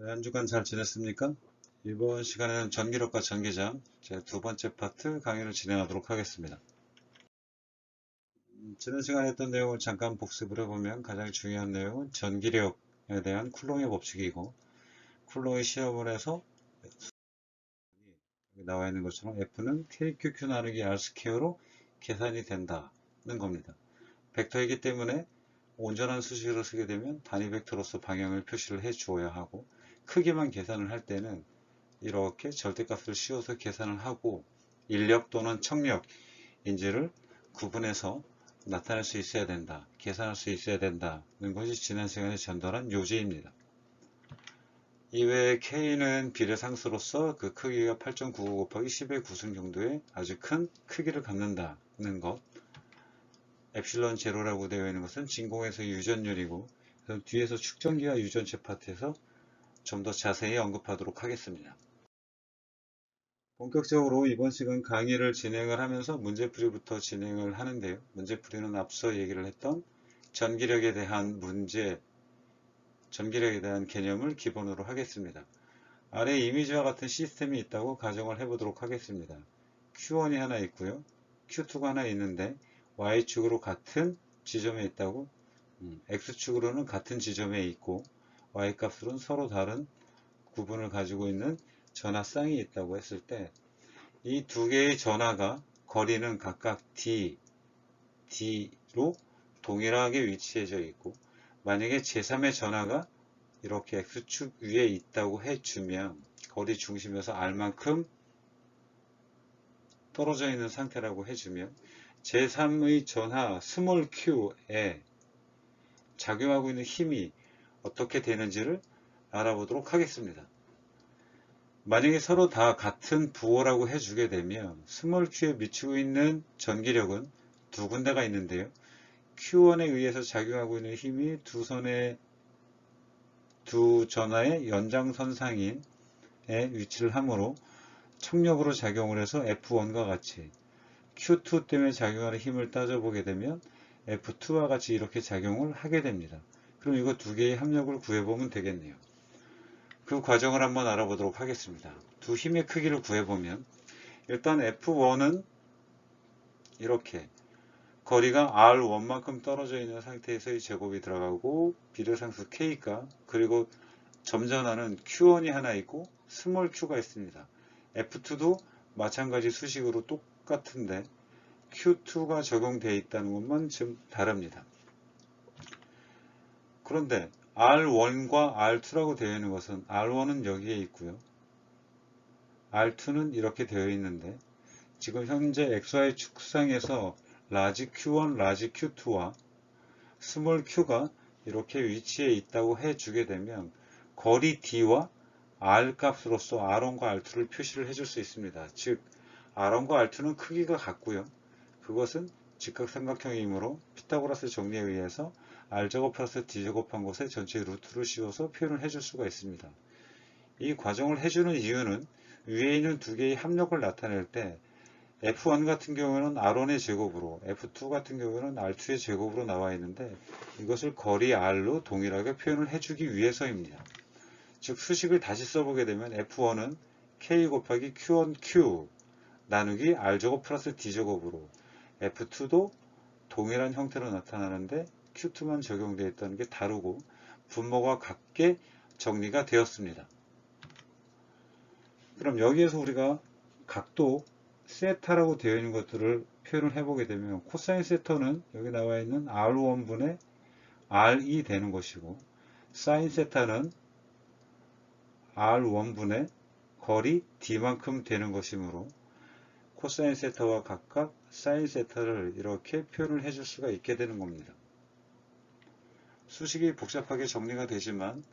네, 한 주간 잘 지냈습니까? 이번 시간에는 전기력과 전기장 제 두 번째 파트 강의를 진행하도록 하겠습니다. 지난 시간에 했던 내용을 잠깐 복습을 해보면 가장 중요한 내용은 전기력에 대한 쿨롱의 법칙이고, 쿨롱의 시험원에서 여기 나와 있는 것처럼 F는 KQQ 나누기 R 스퀘어로 계산이 된다는 겁니다. 벡터이기 때문에 온전한 수식으로 쓰게 되면 단위 벡터로서 방향을 표시를 해 주어야 하고, 크기만 계산을 할 때는 이렇게 절대값을 씌워서 계산을 하고 인력 또는 청력인지를 구분해서 나타낼 수 있어야 된다, 계산할 수 있어야 된다는 것이 지난 시간에 전달한 요지입니다. 이외에 K는 비례상수로서 그 크기가 8.99 곱하기 10의 9승 정도의 아주 큰 크기를 갖는다는 것, 엡실론 제로라고 되어 있는 것은 진공에서의 유전율이고, 뒤에서 축전기와 유전체 파트에서 좀 더 자세히 언급하도록 하겠습니다. 본격적으로 이번 시간 강의를 진행을 하면서 문제풀이부터 진행을 하는데요. 문제풀이는 앞서 얘기를 했던 전기력에 대한 전기력에 대한 개념을 기본으로 하겠습니다. 아래 이미지와 같은 시스템이 있다고 가정을 해보도록 하겠습니다. Q1이 하나 있고요. Q2가 하나 있는데 Y축으로 같은 지점에 있다고, X축으로는 같은 지점에 있고 Y값으로는 서로 다른 구분을 가지고 있는 전하쌍이 있다고 했을 때, 이 두 개의 전하가 거리는 각각 D로 동일하게 위치해져 있고, 만약에 제3의 전하가 이렇게 X축 위에 있다고 해주면 거리 중심에서 R만큼 떨어져 있는 상태라고 해주면 제3의 전하 스몰 q에 작용하고 있는 힘이 어떻게 되는지를 알아보도록 하겠습니다. 만약에 서로 다 같은 부호라고 해주게 되면 스몰 q에 미치고 있는 전기력은 두 군데가 있는데요. Q1에 의해서 작용하고 있는 힘이 두 전하의 연장선상인에 위치를 하므로 청력으로 작용을 해서 F1과 같이, Q2 때문에 작용하는 힘을 따져보게 되면 F2와 같이 이렇게 작용을 하게 됩니다. 그럼 이거 두 개의 합력을 구해보면 되겠네요. 그 과정을 한번 알아보도록 하겠습니다. 두 힘의 크기를 구해보면, 일단 F1은 이렇게 거리가 R1만큼 떨어져 있는 상태에서의 제곱이 들어가고, 비례상수 K가, 그리고 점전하는 Q1이 하나 있고 스몰 q가 있습니다. F2도 마찬가지 수식으로 똑같은데 Q2가 적용되어 있다는 것만 좀 다릅니다. 그런데 R1과 R2라고 되어 있는 것은, R1은 여기에 있고요, R2는 이렇게 되어 있는데, 지금 현재 XY 축상에서 라지 Q1, 라지 Q2와 스몰 q가 이렇게 위치해 있다고 해주게 되면 거리 D와 R 값으로서 R1과 R2를 표시를 해줄 수 있습니다. 즉 R1과 R2는 크기가 같고요, 그것은 직각삼각형이므로 피타고라스 정리에 의해서 R제곱 플러스 D제곱한 것에 전체 루트를 씌워서 표현을 해줄 수가 있습니다. 이 과정을 해주는 이유는 위에 있는 두 개의 합력을 나타낼 때 F1 같은 경우에는 R1의 제곱으로, F2 같은 경우에는 R2의 제곱으로 나와 있는데, 이것을 거리 R로 동일하게 표현을 해주기 위해서입니다. 즉 수식을 다시 써보게 되면 F1은 K 곱하기 Q1Q 나누기 R제곱 플러스 D제곱으로, F2도 동일한 형태로 나타나는데 Q2만 적용되어 있다는 게 다르고 분모가 같게 정리가 되었습니다. 그럼 여기에서 우리가 각도 세타라고 되어 있는 것들을 표현을 해보게 되면, 코사인 세타는 여기 나와 있는 R1분의 R이 되는 것이고, 사인 세타는 R1분의 거리 D만큼 되는 것이므로 코사인 세타와 각각 사인 세타를 이렇게 표현을 해줄 수가 있게 되는 겁니다. 수식이 복잡하게 정리가 되지만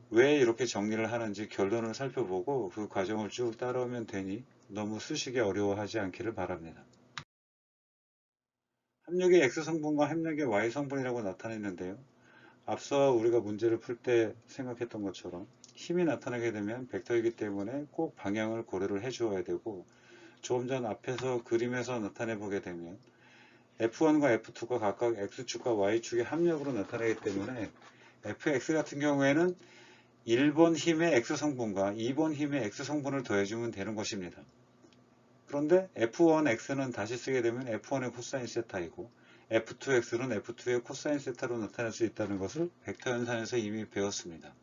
왜 이렇게 정리를 하는지 결론을 살펴보고 그 과정을 쭉 따라오면 되니 너무 수식이 어려워하지 않기를 바랍니다. 합력의 X성분과 합력의 Y성분이라고 나타냈는데요. 앞서 우리가 문제를 풀 때 생각했던 것처럼 힘이 나타나게 되면 벡터이기 때문에 꼭 방향을 고려를 해 주어야 되고, 조금 전 앞에서 그림에서 나타내 보게 되면 F1과 F2가 각각 X축과 Y축의 합력으로 나타나기 때문에 fx 같은 경우에는 1번 힘의 X 성분과 2번 힘의 X 성분을 더해주면 되는 것입니다. 그런데 F1X는 다시 쓰게 되면 F1의 코사인 세타이고 F2X는 F2의 코사인 세타로 나타낼 수 있다는 것을 벡터 연산에서 이미 배웠습니다.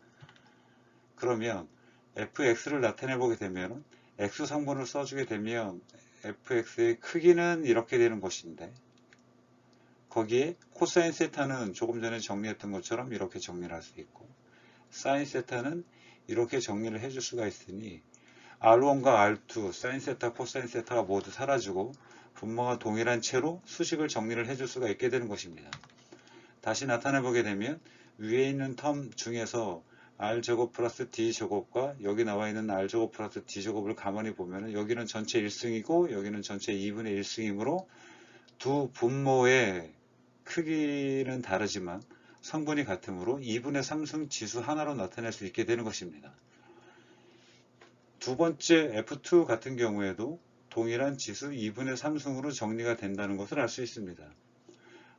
그러면 fx를 나타내 보게 되면 x 성분을 써주게 되면 fx의 크기는 이렇게 되는 것인데 거기에 코사인 세타는 조금 전에 정리했던 것처럼 이렇게 정리를 할 수 있고 사인 세타는 이렇게 정리를 해줄 수가 있으니 R1과 R2, 사인 세타, 코사인 세타가 모두 사라지고 분모가 동일한 채로 수식을 정리를 해줄 수가 있게 되는 것입니다. 다시 나타내 보게 되면 위에 있는 텀 중에서 r제곱 플러스 d제곱과 여기 나와 있는 r제곱 플러스 d제곱을 가만히 보면 여기는 전체 1승이고 여기는 전체 2분의 1승이므로 두 분모의 크기는 다르지만 성분이 같으므로 2분의 3승 지수 하나로 나타낼 수 있게 되는 것입니다. 두 번째 F2 같은 경우에도 동일한 지수 2분의 3승으로 정리가 된다는 것을 알 수 있습니다.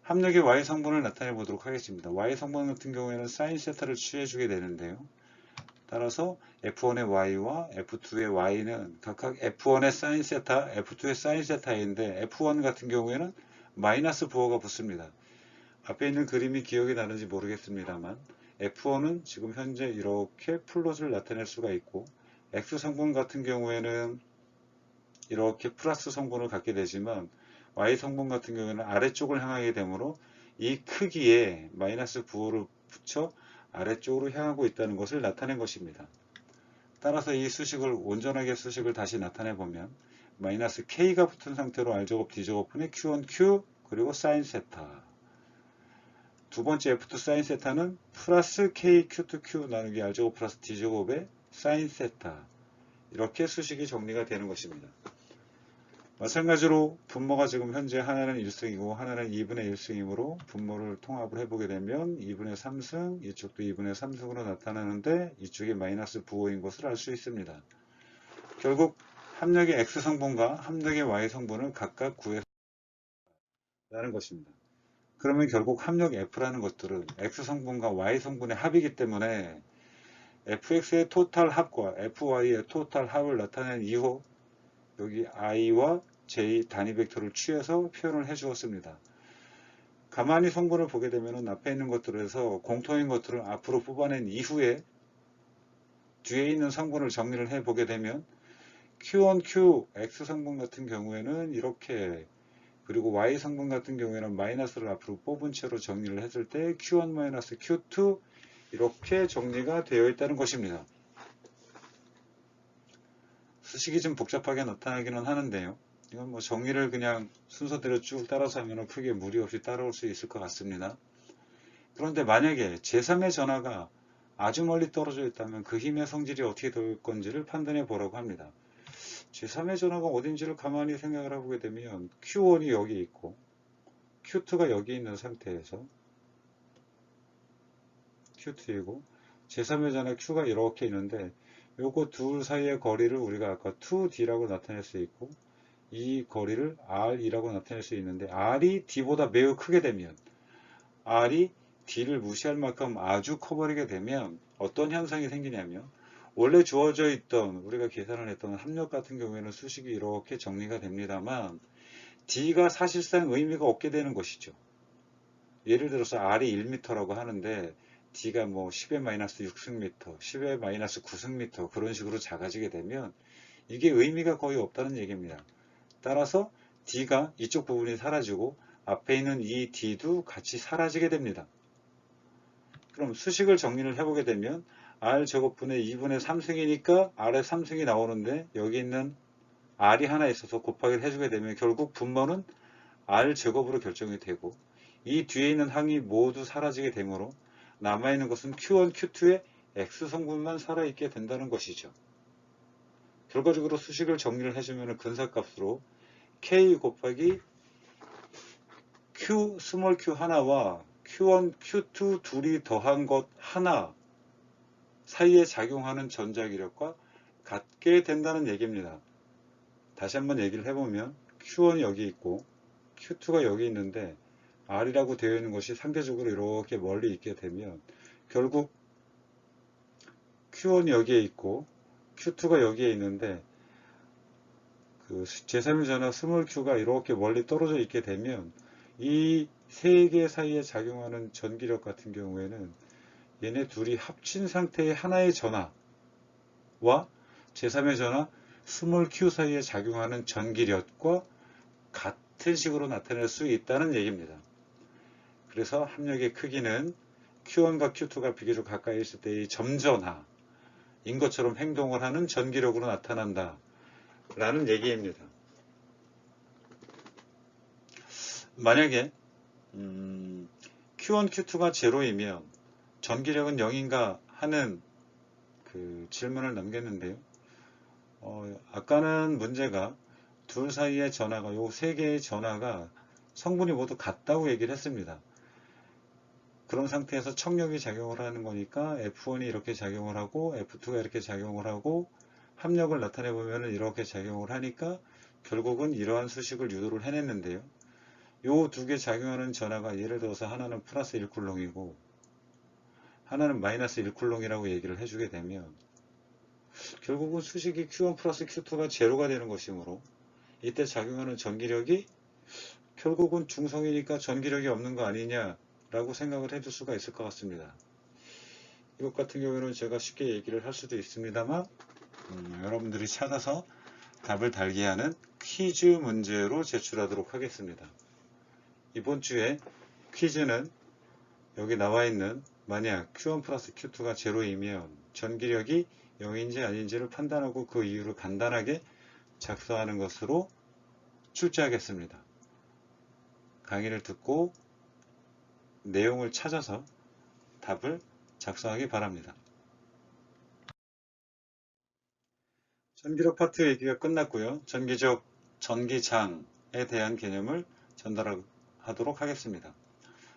합력의 Y 성분을 나타내 보도록 하겠습니다. Y 성분 같은 경우에는 사인 세타를 취해주게 되는데요. 따라서 F1의 Y와 F2의 Y는 각각 F1의 사인 세타, F2의 사인 세타인데 F1 같은 경우에는 마이너스 부호가 붙습니다. 앞에 있는 그림이 기억이 나는지 모르겠습니다만 F1은 지금 현재 이렇게 플롯을 나타낼 수가 있고 X 성분 같은 경우에는 이렇게 플러스 성분을 갖게 되지만 Y 성분 같은 경우에는 아래쪽을 향하게 되므로 이 크기에 마이너스 부호를 붙여 아래쪽으로 향하고 있다는 것을 나타낸 것입니다. 따라서 이 수식을 온전하게 수식을 다시 나타내 보면 마이너스 K가 붙은 상태로 R제곱 D제곱분의 Q1Q 그리고 사인 세타 두 번째 F2 사인 세타는 플러스 K Q2Q 나누기 R제곱 플러스 D제곱의 사인 세타 이렇게 수식이 정리가 되는 것입니다. 마찬가지로 분모가 지금 현재 하나는 1승이고 하나는 2분의 1승이므로 분모를 통합을 해보게 되면 2분의 3승, 이쪽도 2분의 3승으로 나타나는데 이쪽이 마이너스 부호인 것을 알 수 있습니다. 결국 합력의 X 성분과 합력의 Y 성분을 각각 구해서 라는 것입니다. 그러면 결국 합력 F라는 것들은 X 성분과 Y 성분의 합이기 때문에 fx의 토탈 합과 fy의 토탈 합을 나타낸 이후 여기 i와 j 단위 벡터를 취해서 표현을 해 주었습니다. 가만히 성분을 보게 되면 앞에 있는 것들에서 공통인 것들을 앞으로 뽑아낸 이후에 뒤에 있는 성분을 정리를 해 보게 되면 Q1Q X 성분 같은 경우에는 이렇게 그리고 Y 성분 같은 경우에는 마이너스를 앞으로 뽑은 채로 정리를 했을 때 Q1-Q2 이렇게 정리가 되어 있다는 것입니다. 수식이 좀 복잡하게 나타나기는 하는데요. 이건 뭐 정리를 그냥 순서대로 쭉 따라서 하면 크게 무리 없이 따라올 수 있을 것 같습니다. 그런데 만약에 제3의 전하가 아주 멀리 떨어져 있다면 그 힘의 성질이 어떻게 될 건지를 판단해 보라고 합니다. 제3의 전하가 어딘지를 가만히 생각을 해보게 되면 Q1이 여기 있고 Q2가 여기 있는 상태에서 Q2이고 제3의 전하 Q가 이렇게 있는데 요거 둘 사이의 거리를 우리가 아까 2D라고 나타낼 수 있고 이 거리를 R이라고 나타낼 수 있는데 R이 D보다 매우 크게 되면 R이 D를 무시할 만큼 아주 커버리게 되면 어떤 현상이 생기냐면 원래 주어져 있던 우리가 계산을 했던 합력 같은 경우에는 수식이 이렇게 정리가 됩니다만 D가 사실상 의미가 없게 되는 것이죠. 예를 들어서 R이 1m라고 하는데 D가 뭐 10의 마이너스 6승미터, 10의 마이너스 9승미터 그런 식으로 작아지게 되면 이게 의미가 거의 없다는 얘기입니다. 따라서 D가 이쪽 부분이 사라지고 앞에 있는 이 D도 같이 사라지게 됩니다. 그럼 수식을 정리를 해보게 되면 R 제곱분의 2분의 3승이니까 R의 3승이 나오는데 여기 있는 R이 하나 있어서 곱하기를 해주게 되면 결국 분모는 R 제곱으로 결정이 되고 이 뒤에 있는 항이 모두 사라지게 되므로 남아있는 것은 Q1, Q2의 X 성분만 살아있게 된다는 것이죠. 결과적으로 수식을 정리를 해주면 근사값으로 K 곱하기 Q 스몰 q 하나와 Q1, Q2 둘이 더한 것 하나 사이에 작용하는 전자기력과 같게 된다는 얘기입니다. 다시 한번 얘기를 해보면 Q1이 여기 있고 Q2가 여기 있는데 R이라고 되어 있는 것이 상대적으로 이렇게 멀리 있게 되면 결국 Q1이 여기에 있고 Q2가 여기에 있는데 그 제3의 전하 스몰 q가 이렇게 멀리 떨어져 있게 되면 이 세 개 사이에 작용하는 전기력 같은 경우에는 얘네 둘이 합친 상태의 하나의 전하와 제3의 전하 스몰 q 사이에 작용하는 전기력과 같은 식으로 나타낼 수 있다는 얘기입니다. 그래서 합력의 크기는 Q1과 Q2가 비교적 가까이 있을 때의 점전하인 것처럼 행동을 하는 전기력으로 나타난다 라는 얘기입니다. 만약에 Q1, Q2가 제로이면 전기력은 0인가 하는 그 질문을 남겼는데요. 아까는 문제가 둘 사이의 전하가 요 세 개의 전하가 성분이 모두 같다고 얘기를 했습니다. 그런 상태에서 척력이 작용을 하는 거니까 F1이 이렇게 작용을 하고 F2가 이렇게 작용을 하고 합력을 나타내 보면 이렇게 작용을 하니까 결국은 이러한 수식을 유도를 해냈는데요. 요 두 개 작용하는 전하가 예를 들어서 하나는 플러스 1쿨롱이고 하나는 마이너스 1쿨롱이라고 얘기를 해주게 되면 결국은 수식이 Q1 플러스 Q2가 제로가 되는 것이므로 이때 작용하는 전기력이 결국은 중성이니까 전기력이 없는 거 아니냐 라고 생각을 해줄 수가 있을 것 같습니다. 이것 같은 경우에는 제가 쉽게 얘기를 할 수도 있습니다만 여러분들이 찾아서 답을 달게 하는 퀴즈 문제로 제출하도록 하겠습니다. 이번 주에 퀴즈는 여기 나와 있는 만약 Q1 플러스 Q2가 제로이면 전기력이 0인지 아닌지를 판단하고 그 이유를 간단하게 작성하는 것으로 출제하겠습니다. 강의를 듣고 내용을 찾아서 답을 작성하기 바랍니다. 전기력 파트 얘기가 끝났고요. 전기장에 대한 개념을 전달하도록 하겠습니다.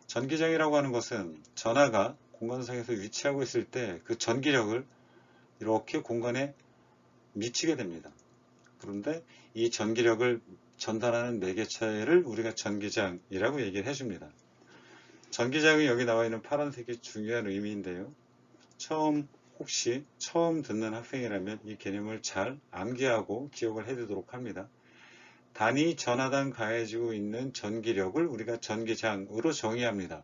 전기장이라고 하는 것은 전하가 공간상에서 위치하고 있을 때 그 전기력을 이렇게 공간에 미치게 됩니다. 그런데 이 전기력을 전달하는 매개체를 우리가 전기장이라고 얘기를 해줍니다. 전기장이 여기 나와 있는 파란색이 중요한 의미인데요. 혹시 처음 듣는 학생이라면 이 개념을 잘 암기하고 기억을 해두도록 합니다. 단위 전하당 가해지고 있는 전기력을 우리가 전기장으로 정의합니다.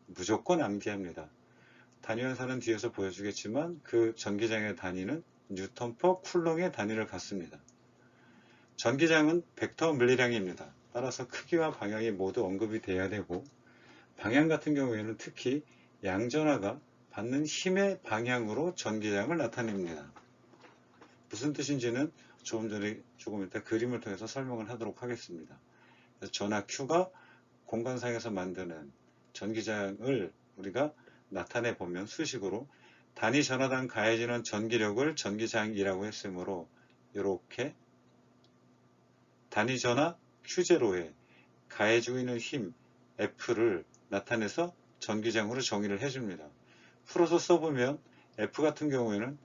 무조건 암기합니다. 단위 연산은 뒤에서 보여주겠지만 그 전기장의 단위는 뉴턴 퍼 쿨롱의 단위를 갖습니다. 전기장은 벡터 물리량입니다. 따라서 크기와 방향이 모두 언급이 돼야 되고 방향 같은 경우에는 특히 양전하가 받는 힘의 방향으로 전기장을 나타냅니다. 무슨 뜻인지는 조금 이따 그림을 통해서 설명을 하도록 하겠습니다. 전하 Q가 공간상에서 만드는 전기장을 우리가 나타내 보면 수식으로 단위 전하당 가해지는 전기력을 전기장이라고 했으므로 이렇게 단위 전하 Q0에 가해지고 있는 힘 F를 나타내서 전기장으로 정의를 해줍니다. 풀어서 써보면 F 같은 경우에는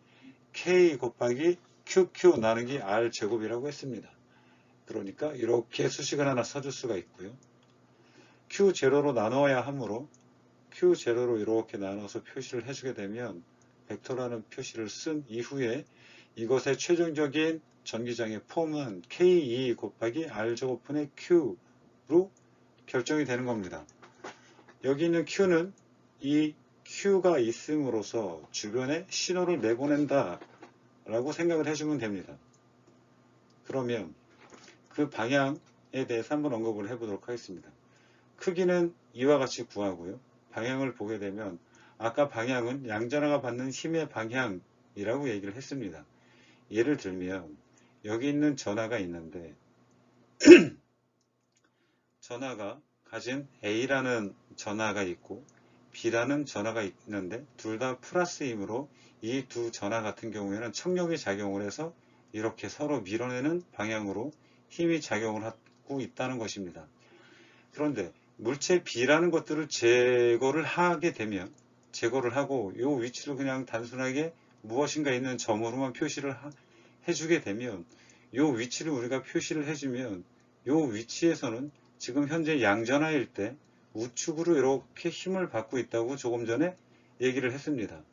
K 곱하기 QQ 나누기 R 제곱이라고 했습니다. 그러니까 이렇게 수식을 하나 써줄 수가 있고요. Q0로 나눠야 하므로 Q0로 이렇게 나눠서 표시를 해주게 되면 벡터라는 표시를 쓴 이후에 이것의 최종적인 전기장의 폼은 K2 곱하기 R 제곱분의 Q로 결정이 되는 겁니다. 여기 있는 Q는 이 Q가 있음으로써 주변에 신호를 내보낸다 라고 생각을 해주면 됩니다. 그러면 그 방향에 대해서 한번 언급을 해보도록 하겠습니다. 크기는 이와 같이 구하고요. 방향을 보게 되면 아까 방향은 양전하가 받는 힘의 방향이라고 얘기를 했습니다. 예를 들면 여기 있는 전하가 있는데 전하가 가진 A라는 전하가 있고 B라는 전하가 있는데 둘 다 플러스이므로 이 두 전하 같은 경우에는 척력이 작용을 해서 이렇게 서로 밀어내는 방향으로 힘이 작용을 하고 있다는 것입니다. 그런데 물체 B라는 것들을 제거를 하게 되면 제거를 하고 이 위치를 그냥 단순하게 무엇인가 있는 점으로만 표시를 해주게 되면 이 위치를 우리가 표시를 해주면 이 위치에서는 지금 현재 양전하일 때 우측으로 이렇게 힘을 받고 있다고 조금 전에 얘기를 했습니다.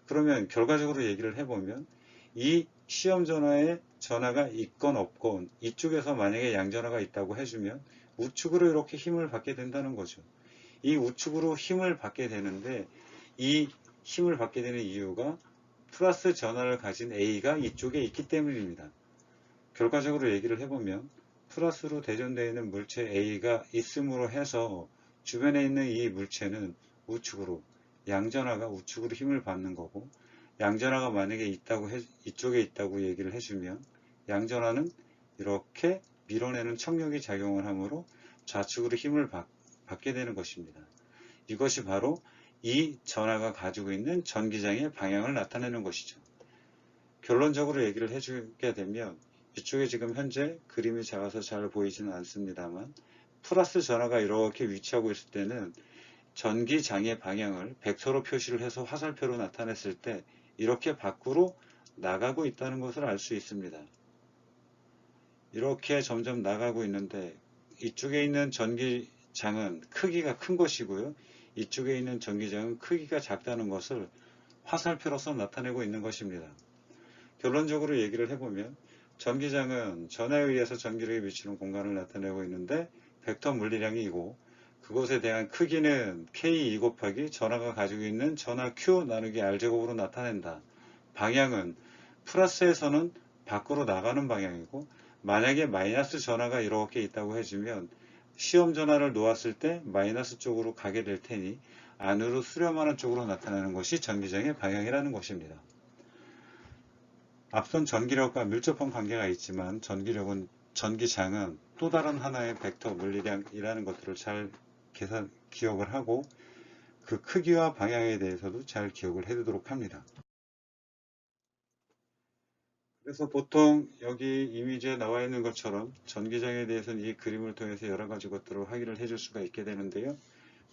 그러면 결과적으로 얘기를 해보면 이 시험 전화에 전화가 있건 없건 이쪽에서 만약에 양전화가 있다고 해주면 우측으로 이렇게 힘을 받게 된다는 거죠. 이 우측으로 힘을 받게 되는데 이 힘을 받게 되는 이유가 플러스 전화를 가진 A가 이쪽에 있기 때문입니다. 결과적으로 얘기를 해보면 플러스로 대전되어 있는 물체 A가 있음으로 해서 주변에 있는 이 물체는 우측으로, 양전하가 우측으로 힘을 받는 거고, 양전하가 만약에 이쪽에 있다고 얘기를 해주면 양전하는 이렇게 밀어내는 청력이 작용을 하므로 좌측으로 힘을 받게 되는 것입니다. 이것이 바로 이 전하가 가지고 있는 전기장의 방향을 나타내는 것이죠. 결론적으로 얘기를 해주게 되면 이쪽에 지금 현재 그림이 작아서 잘 보이지는 않습니다만 플러스 전하가 이렇게 위치하고 있을 때는 전기장의 방향을 벡터로 표시를 해서 화살표로 나타냈을 때 이렇게 밖으로 나가고 있다는 것을 알 수 있습니다. 이렇게 점점 나가고 있는데 이쪽에 있는 전기장은 크기가 큰 것이고요. 이쪽에 있는 전기장은 크기가 작다는 것을 화살표로서 나타내고 있는 것입니다. 결론적으로 얘기를 해보면 전기장은 전하에 의해서 전기력이 미치는 공간을 나타내고 있는데 벡터 물리량이고 그것에 대한 크기는 K2 곱하기 전하가 가지고 있는 전하 Q 나누기 R제곱으로 나타낸다. 방향은 플러스에서는 밖으로 나가는 방향이고 만약에 마이너스 전하가 이렇게 있다고 해주면 시험 전하를 놓았을 때 마이너스 쪽으로 가게 될 테니 안으로 수렴하는 쪽으로 나타나는 것이 전기장의 방향이라는 것입니다. 앞선 전기력과 밀접한 관계가 있지만 전기장은 또 다른 하나의 벡터 물리량이라는 것들을 잘 기억을 하고 그 크기와 방향에 대해서도 잘 기억을 해두도록 합니다. 그래서 보통 여기 이미지에 나와 있는 것처럼 전기장에 대해서는 이 그림을 통해서 여러 가지 것들을 확인을 해줄 수가 있게 되는데요.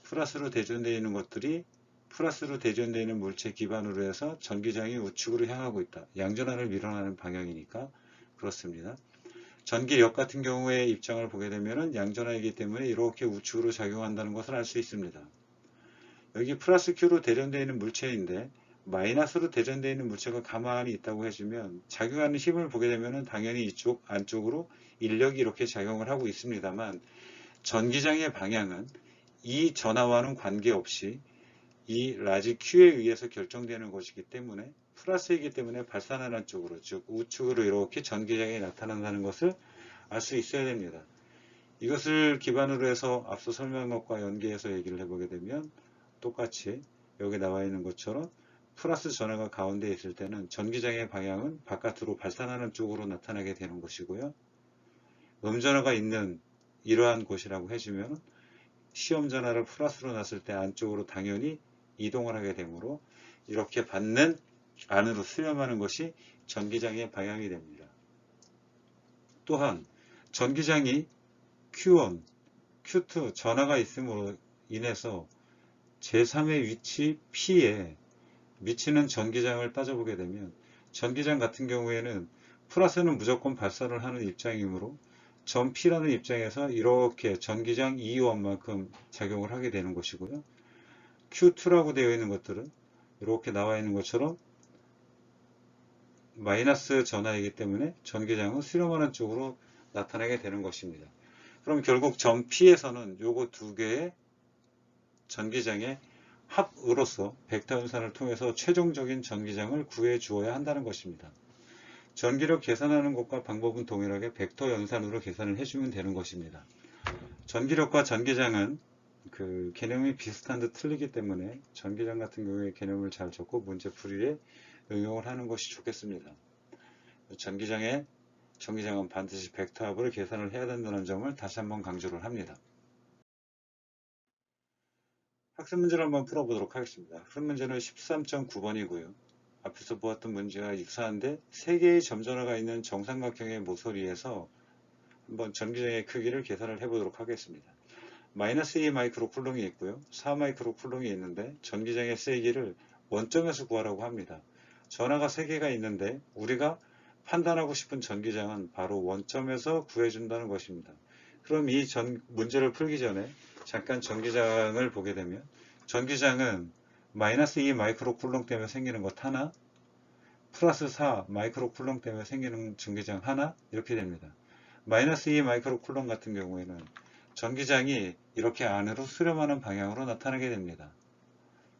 플러스로 대전되어 있는 것들이 플러스로 대전되어 있는 물체 기반으로 해서 전기장이 우측으로 향하고 있다. 양전하를 밀어나는 방향이니까 그렇습니다. 전기력 같은 경우에 입장을 보게 되면 양전하이기 때문에 이렇게 우측으로 작용한다는 것을 알 수 있습니다. 여기 플러스 Q로 대전되어 있는 물체인데 마이너스로 대전되어 있는 물체가 가만히 있다고 해주면 작용하는 힘을 보게 되면 당연히 이쪽 안쪽으로 인력이 이렇게 작용을 하고 있습니다만 전기장의 방향은 이 전하와는 관계없이 이 라지 Q에 의해서 결정되는 것이기 때문에 플러스이기 때문에 발산하는 쪽으로 즉 우측으로 이렇게 전기장이 나타난다는 것을 알 수 있어야 됩니다. 이것을 기반으로 해서 앞서 설명한 것과 연계해서 얘기를 해보게 되면 똑같이 여기 나와 있는 것처럼 플러스 전하가 가운데 있을 때는 전기장의 방향은 바깥으로 발산하는 쪽으로 나타나게 되는 것이고요. 음전하가 있는 이러한 곳이라고 해주면 시험 전하를 플러스로 놨을 때 안쪽으로 당연히 이동을 하게 되므로 이렇게 받는 안으로 수렴하는 것이 전기장의 방향이 됩니다. 또한 전기장이 Q1, Q2 전하가 있음으로 인해서 제3의 위치 P에 미치는 전기장을 따져보게 되면 전기장 같은 경우에는 플러스는 무조건 발산을 하는 입장이므로 전 P라는 입장에서 이렇게 전기장 E1만큼 작용을 하게 되는 것이고요. Q2라고 되어 있는 것들은 이렇게 나와 있는 것처럼 마이너스 전하이기 때문에 전기장은 수렴하는 쪽으로 나타나게 되는 것입니다. 그럼 결국 전 P에서는 요거 두 개의 전기장의 합으로서 벡터 연산을 통해서 최종적인 전기장을 구해 주어야 한다는 것입니다. 전기력 계산하는 것과 방법은 동일하게 벡터 연산으로 계산을 해주면 되는 것입니다. 전기력과 전기장은 그 개념이 비슷한 듯 틀리기 때문에 전기장 같은 경우에 개념을 잘 적고 문제 풀이에 응용을 하는 것이 좋겠습니다. 전기장은 반드시 벡터 합을 계산을 해야 된다는 점을 다시 한번 강조를 합니다. 학습 문제를 한번 풀어보도록 하겠습니다. 학습 문제는 13.9번이고요. 앞에서 보았던 문제와 유사한데 3개의 점전화가 있는 정삼각형의 모서리에서 한번 전기장의 크기를 계산을 해보도록 하겠습니다. 마이너스 2 마이크로쿨롱이 있고요. 4 마이크로쿨롱이 있는데 전기장의 세기를 원점에서 구하라고 합니다. 전하가 3개가 있는데 우리가 판단하고 싶은 전기장은 바로 원점에서 구해준다는 것입니다. 그럼 이 문제를 풀기 전에 잠깐 전기장을 보게 되면 전기장은 마이너스 2 마이크로 쿨롱 때문에 생기는 것 하나, 플러스 4 마이크로 쿨롱 때문에 생기는 전기장 하나, 이렇게 됩니다. 마이너스 2 마이크로 쿨롱 같은 경우에는 전기장이 이렇게 안으로 수렴하는 방향으로 나타나게 됩니다.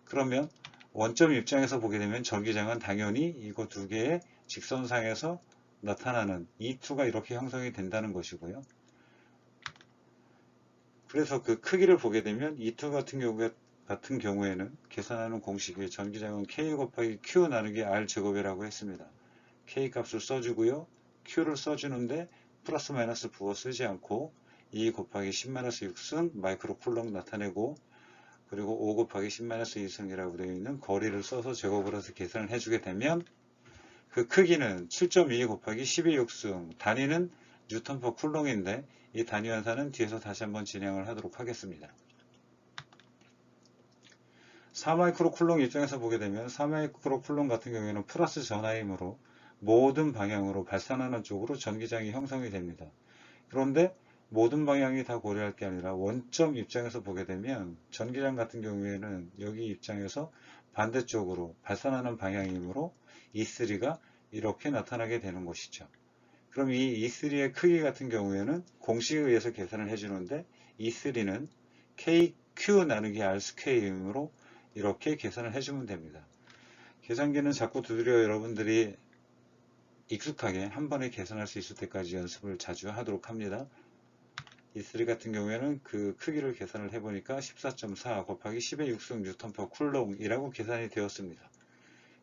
그러면 원점 입장에서 보게 되면 전기장은 당연히 이거 두 개의 직선상에서 나타나는 E2가 이렇게 형성이 된다는 것이고요. 그래서 그 크기를 보게 되면 E2 같은 경우에는 계산하는 공식이 전기장은 K 곱하기 Q 나누기 R 제곱이라고 했습니다. K 값을 써주고요. Q를 써주는데 플러스 마이너스 부호 쓰지 않고 2 곱하기 10-6승 마이크로 쿨롱 나타내고, 그리고 5 곱하기 10-2승이라고 되어 있는 거리를 써서 제곱을 해서 계산을 해주게 되면 그 크기는 7.2 곱하기 12육승, 단위는 뉴턴 퍼 쿨롱인데 이 단위 환산은 뒤에서 다시 한번 진행을 하도록 하겠습니다. 4마이크로 쿨롱 입장에서 보게 되면 4마이크로 쿨롱 같은 경우에는 플러스 전하이므로 모든 방향으로 발산하는 쪽으로 전기장이 형성이 됩니다. 그런데 모든 방향이 다 고려할 게 아니라 원점 입장에서 보게 되면 전기장 같은 경우에는 여기 입장에서 반대쪽으로 발산하는 방향이므로 E3가 이렇게 나타나게 되는 것이죠. 그럼 이 E3의 크기 같은 경우에는 공식에 의해서 계산을 해주는데 E3는 KQ 나누기 R 스퀘어이므로 이렇게 계산을 해주면 됩니다. 계산기는 자꾸 두드려 여러분들이 익숙하게 한 번에 계산할 수 있을 때까지 연습을 자주 하도록 합니다. E3 같은 경우에는 그 크기를 계산을 해보니까 14.4 곱하기 10의 6승 뉴턴 퍼 쿨롱이라고 계산이 되었습니다.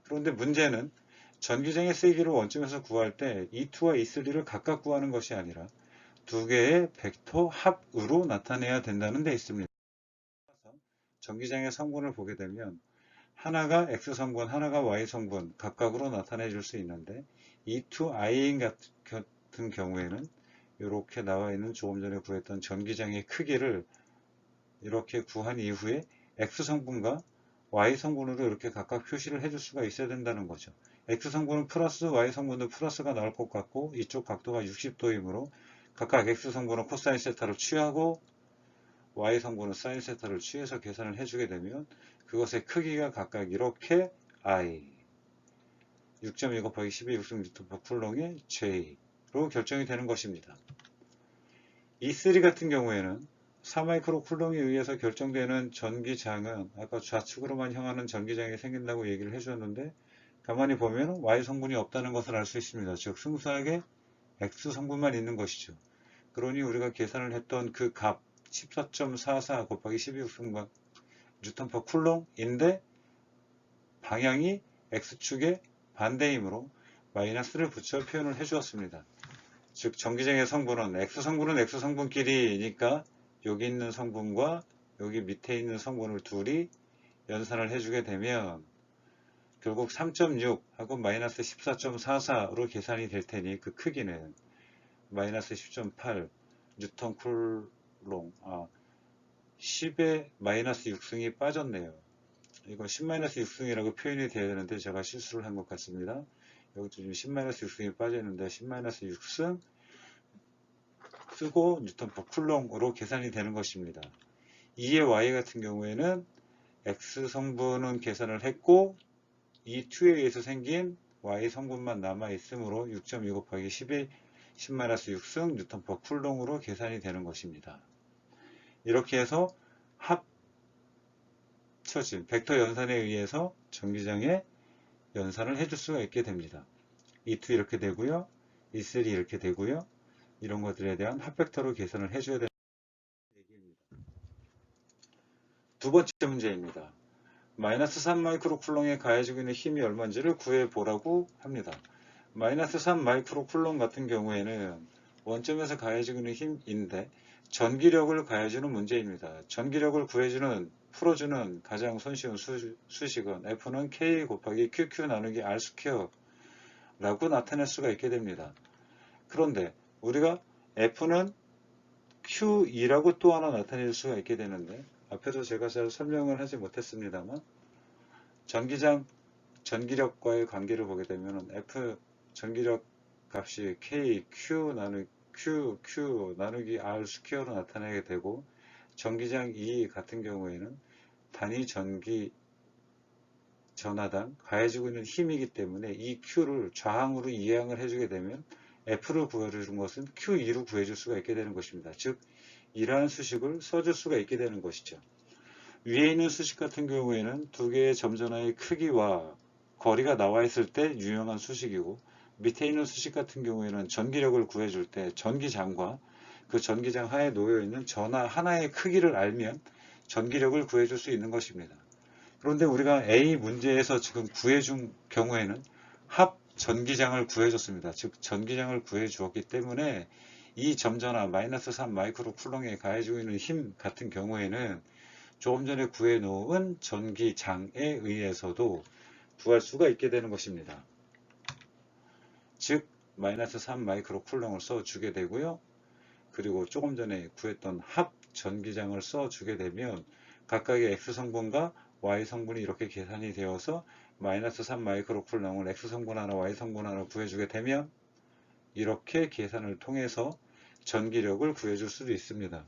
그런데 문제는 전기장의 세기를 원점에서 구할 때 E2와 E3를 각각 구하는 것이 아니라 두 개의 벡터 합으로 나타내야 된다는 데 있습니다. 전기장의 성분을 보게 되면 하나가 X성분, 하나가 Y성분 각각으로 나타내 줄 수 있는데 E2IN 같은 경우에는 이렇게 나와 있는 조금 전에 구했던 전기장의 크기를 이렇게 구한 이후에 X성분과 Y성분으로 이렇게 각각 표시를 해줄 수가 있어야 된다는 거죠. X성분은 플러스, Y성분도 플러스가 나올 것 같고 이쪽 각도가 60도이므로 각각 X성분은 코사인 세타를 취하고 Y성분은 사인 세타를 취해서 계산을 해주게 되면 그것의 크기가 각각 이렇게 I 6.2 곱하기 12 6승 뉴턴 퍼 쿨롱의 J로 결정이 되는 것입니다. E3 같은 경우에는 4마이크로 쿨롱에 의해서 결정되는 전기장은 아까 좌측으로만 향하는 전기장이 생긴다고 얘기를 해주었는데 가만히 보면 Y 성분이 없다는 것을 알 수 있습니다. 즉 순수하게 X 성분만 있는 것이죠. 그러니 우리가 계산을 했던 그 값 14.44 곱하기 12승 뉴턴 퍼 쿨롱인데 방향이 X축의 반대이므로 마이너스를 붙여 표현을 해주었습니다. 즉 전기장의 성분은 X성분은 X성분끼리니까 여기 있는 성분과 여기 밑에 있는 성분을 둘이 연산을 해주게 되면 결국 3.6 하고 마이너스 14.44로 계산이 될 테니 그 크기는 마이너스 10.8 뉴턴 쿨롱 10에 마이너스 6승이 빠졌네요. 이거 10-6승이라고 표현이 되어야 되는데 제가 실수를 한 것 같습니다. 여기도 지금 10-6승이 빠졌는데 10-6승 쓰고 뉴턴 퍼 쿨롱으로 계산이 되는 것입니다. 2의 y 같은 경우에는 x 성분은 계산을 했고 E2에 의해서 생긴 y 성분만 남아 있으므로 6.2 곱하기 10의 10-6승 뉴턴 퍼 쿨롱으로 계산이 되는 것입니다. 이렇게 해서 합쳐진 벡터 연산에 의해서 전기장의 연산을 해줄 수가 있게 됩니다. E2 이렇게 되고요. E3 이렇게 되고요. 이런 것들에 대한 합벡터로 계산을 해줘야 되는 얘기입니다. 두 번째 문제입니다. 마이너스 3 마이크로 쿨롱에 가해지고 있는 힘이 얼마인지를 구해보라고 합니다. 마이너스 3 마이크로 쿨롱 같은 경우에는 원점에서 가해지고 있는 힘인데 전기력을 가해주는 문제입니다. 전기력을 풀어주는 가장 손쉬운 수식은 F는 K 곱하기 QQ 나누기 R 스퀘어라고 나타낼 수가 있게 됩니다. 그런데 우리가 F는 Q2라고 또 하나 나타낼 수가 있게 되는데 앞에서 제가 잘 설명을 하지 못했습니다만 전기력과의 관계를 보게 되면 F 전기력 값이 K, Q 나누기 R 스퀘어로 나타나게 되고 전기장 E 같은 경우에는 단위 전기 전하당 가해지고 있는 힘이기 때문에 이 Q를 좌항으로 이항을 해주게 되면 F를 구해주는 것은 Q2로 구해줄 수가 있게 되는 것입니다. 즉 이러한 수식을 써줄 수가 있게 되는 것이죠. 위에 있는 수식 같은 경우에는 두 개의 점전하의 크기와 거리가 나와 있을 때 유용한 수식이고, 밑에 있는 수식 같은 경우에는 전기력을 구해줄 때 전기장과 그 전기장 하에 놓여 있는 전하 하나의 크기를 알면 전기력을 구해줄 수 있는 것입니다. 그런데 우리가 A 문제에서 지금 구해준 경우에는 합 전기장을 구해줬습니다. 즉 전기장을 구해주었기 때문에 이 점전하 마이너스 3 마이크로 쿨롱에 가해지고 있는 힘 같은 경우에는 조금 전에 구해놓은 전기장에 의해서도 구할 수가 있게 되는 것입니다. 즉 마이너스 3 마이크로 쿨롱을 써주게 되고요. 그리고 조금 전에 구했던 합 전기장을 써주게 되면 각각의 X성분과 Y성분이 이렇게 계산이 되어서 마이너스 3 마이크로 쿨롱을 X성분 하나 Y성분 하나 구해주게 되면 이렇게 계산을 통해서 전기력을 구해줄 수도 있습니다.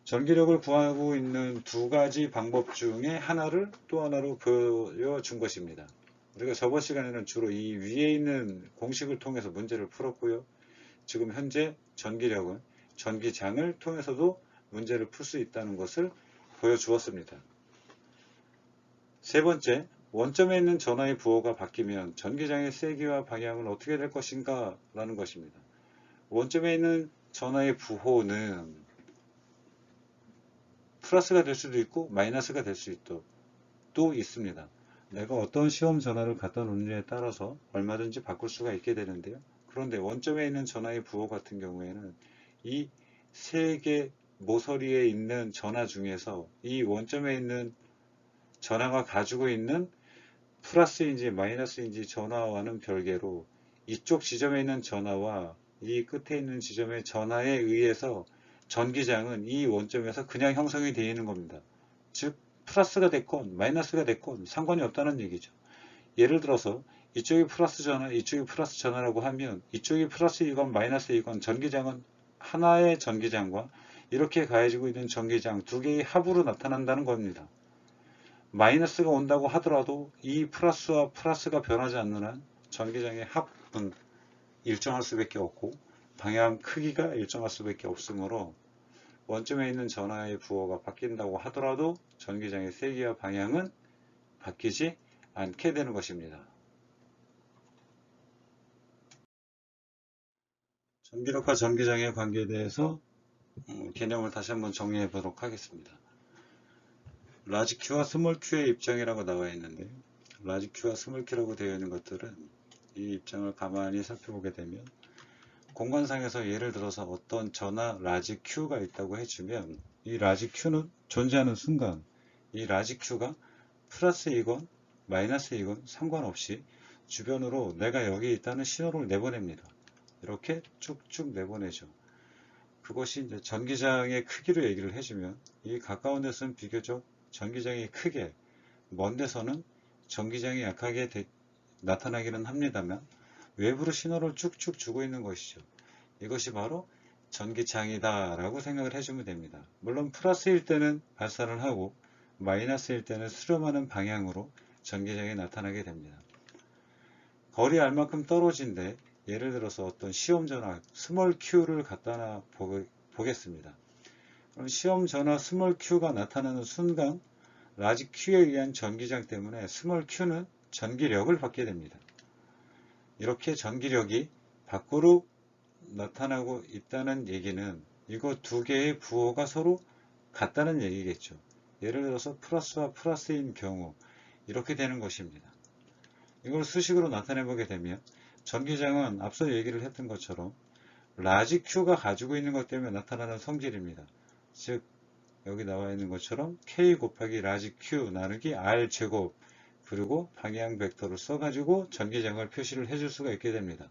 전기력을 구하고 있는 두 가지 방법 중에 하나를 또 하나로 보여준 것입니다. 우리가 저번 시간에는 주로 이 위에 있는 공식을 통해서 문제를 풀었고요. 지금 현재 전기력은 전기장을 통해서도 문제를 풀 수 있다는 것을 보여주었습니다. 세 번째, 원점에 있는 전하의 부호가 바뀌면 전기장의 세기와 방향은 어떻게 될 것인가 라는 것입니다. 원점에 있는 전하의 부호는 플러스가 될 수도 있고 마이너스가 될 수도 있습니다. 내가 어떤 시험 전하를 갖다 놓느냐에 따라서 얼마든지 바꿀 수가 있게 되는데요. 그런데 원점에 있는 전하의 부호 같은 경우에는 이 세 개 모서리에 있는 전하 중에서 이 원점에 있는 전하가 가지고 있는 플러스인지 마이너스인지 전하와는 별개로 이쪽 지점에 있는 전하와 이 끝에 있는 지점의 전하에 의해서 전기장은 이 원점에서 그냥 형성이 되어 있는 겁니다. 즉 플러스가 됐건 마이너스가 됐건 상관이 없다는 얘기죠. 예를 들어서 이쪽이 플러스 전하, 이쪽이 플러스 전하라고 하면 이쪽이 플러스이건 마이너스이건 전기장은 하나의 전기장과 이렇게 가해지고 있는 전기장 두 개의 합으로 나타난다는 겁니다. 마이너스가 온다고 하더라도 이 플러스와 플러스가 변하지 않는 한 전기장의 합은 일정할 수밖에 없고 방향 크기가 일정할 수밖에 없으므로 원점에 있는 전하의 부호가 바뀐다고 하더라도 전기장의 세기와 방향은 바뀌지 않게 되는 것입니다. 전기력과 전기장의 관계에 대해서 개념을 다시 한번 정리해 보도록 하겠습니다. 라지 Q와 스몰 Q의 입장이라고 나와 있는데 라지 Q와 스몰 Q라고 되어 있는 것들은 이 입장을 가만히 살펴보게 되면 공간상에서 예를 들어서 어떤 전하 라지 Q가 있다고 해주면 이 라지 Q는 존재하는 순간 이 라지 Q가 플러스이건 마이너스이건 상관없이 주변으로 내가 여기 있다는 신호를 내보냅니다. 이렇게 쭉쭉 내보내죠. 그것이 이제 전기장의 크기로 얘기를 해주면 이 가까운 데서는 비교적 전기장이 크게, 먼 데서는 전기장이 약하게 나타나기는 합니다만 외부로 신호를 쭉쭉 주고 있는 것이죠. 이것이 바로 전기장이다 라고 생각을 해주면 됩니다. 물론 플러스일 때는 발산을 하고 마이너스일 때는 수렴하는 방향으로 전기장이 나타나게 됩니다. 거리 알만큼 떨어진데 예를 들어서 어떤 시험 전화 스몰 q를 갖다 보겠습니다. 그럼 시험 전화 스몰 q가 나타나는 순간 라지 q에 의한 전기장 때문에 스몰 q는 전기력을 받게 됩니다. 이렇게 전기력이 밖으로 나타나고 있다는 얘기는 이거 두 개의 부호가 서로 같다는 얘기겠죠. 예를 들어서 플러스와 플러스인 경우 이렇게 되는 것입니다. 이걸 수식으로 나타내 보게 되면 전기장은 앞서 얘기를 했던 것처럼 라지 Q가 가지고 있는 것 때문에 나타나는 성질입니다. 즉 여기 나와 있는 것처럼 K 곱하기 라지 Q 나누기 R 제곱 그리고 방향 벡터를 써가지고 전기장을 표시를 해줄 수가 있게 됩니다.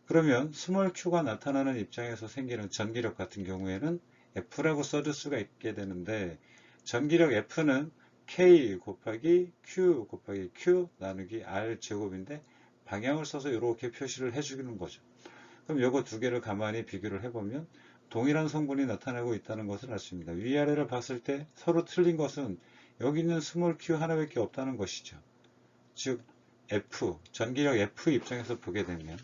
그러면 스몰 q가 나타나는 입장에서 생기는 전기력 같은 경우에는 F라고 써줄 수가 있게 되는데 전기력 F는 K 곱하기 Q 곱하기 Q 나누기 R 제곱인데 방향을 써서 이렇게 표시를 해주는 거죠. 그럼 이거 두 개를 가만히 비교를 해보면 동일한 성분이 나타나고 있다는 것을 알 수 있습니다. 위아래를 봤을 때 서로 틀린 것은 여기 있는 스몰 q 하나밖에 없다는 것이죠. 즉 F, 전기력 F 입장에서 보게 되면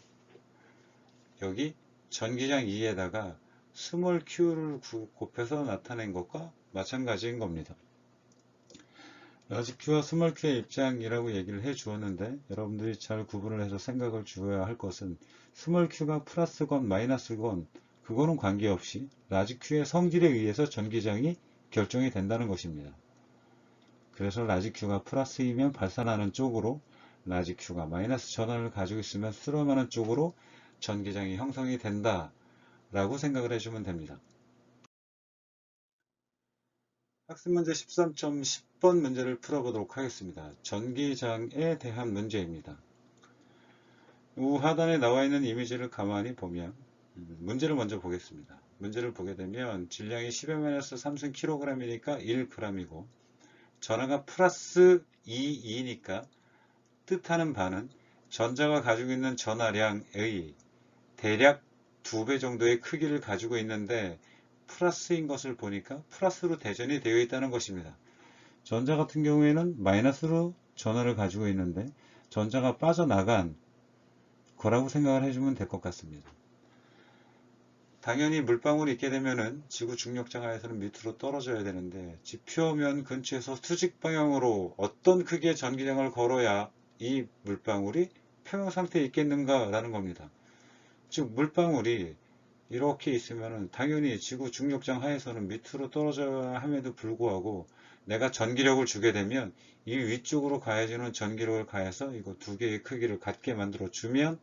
여기 전기장 2에다가 스몰 q를 곱해서 나타낸 것과 마찬가지인 겁니다. 라지 q와 스몰 q의 입장이라고 얘기를 해 주었는데 여러분들이 잘 구분을 해서 생각을 주어야 할 것은 스몰 q가 플러스건 마이너스건 그거는 관계없이 라지 q의 성질에 의해서 전기장이 결정이 된다는 것입니다. 그래서 라지 q가 플러스이면 발산하는 쪽으로, 라지 q가 마이너스 전압을 가지고 있으면 수렴하는 쪽으로 전기장이 형성이 된다 라고 생각을 해주면 됩니다. 학습문제 13.10번 문제를 풀어보도록 하겠습니다. 전기장에 대한 문제입니다. 우하단에 나와 있는 이미지를 가만히 보면 문제를 먼저 보겠습니다. 문제를 보게 되면 질량이 10의 3kg이니까 1g이고 전하가 플러스 2이니까 뜻하는 바는 전자가 가지고 있는 전하량의 대략 2배 정도의 크기를 가지고 있는데 플러스인 것을 보니까 플러스로 대전이 되어 있다는 것입니다. 전자 같은 경우에는 마이너스로 전하를 가지고 있는데 전자가 빠져나간 거라고 생각을 해주면 될 것 같습니다. 당연히 물방울이 있게 되면은 지구 중력장 하에서는 밑으로 떨어져야 되는데 지표면 근처에서 수직 방향으로 어떤 크기의 전기장을 걸어야 이 물방울이 평형 상태에 있겠는가 라는 겁니다. 즉 물방울이 이렇게 있으면은 당연히 지구 중력장 하에서는 밑으로 떨어져야 함에도 불구하고 내가 전기력을 주게 되면 이 위쪽으로 가해지는 전기력을 가해서 이거 두 개의 크기를 같게 만들어 주면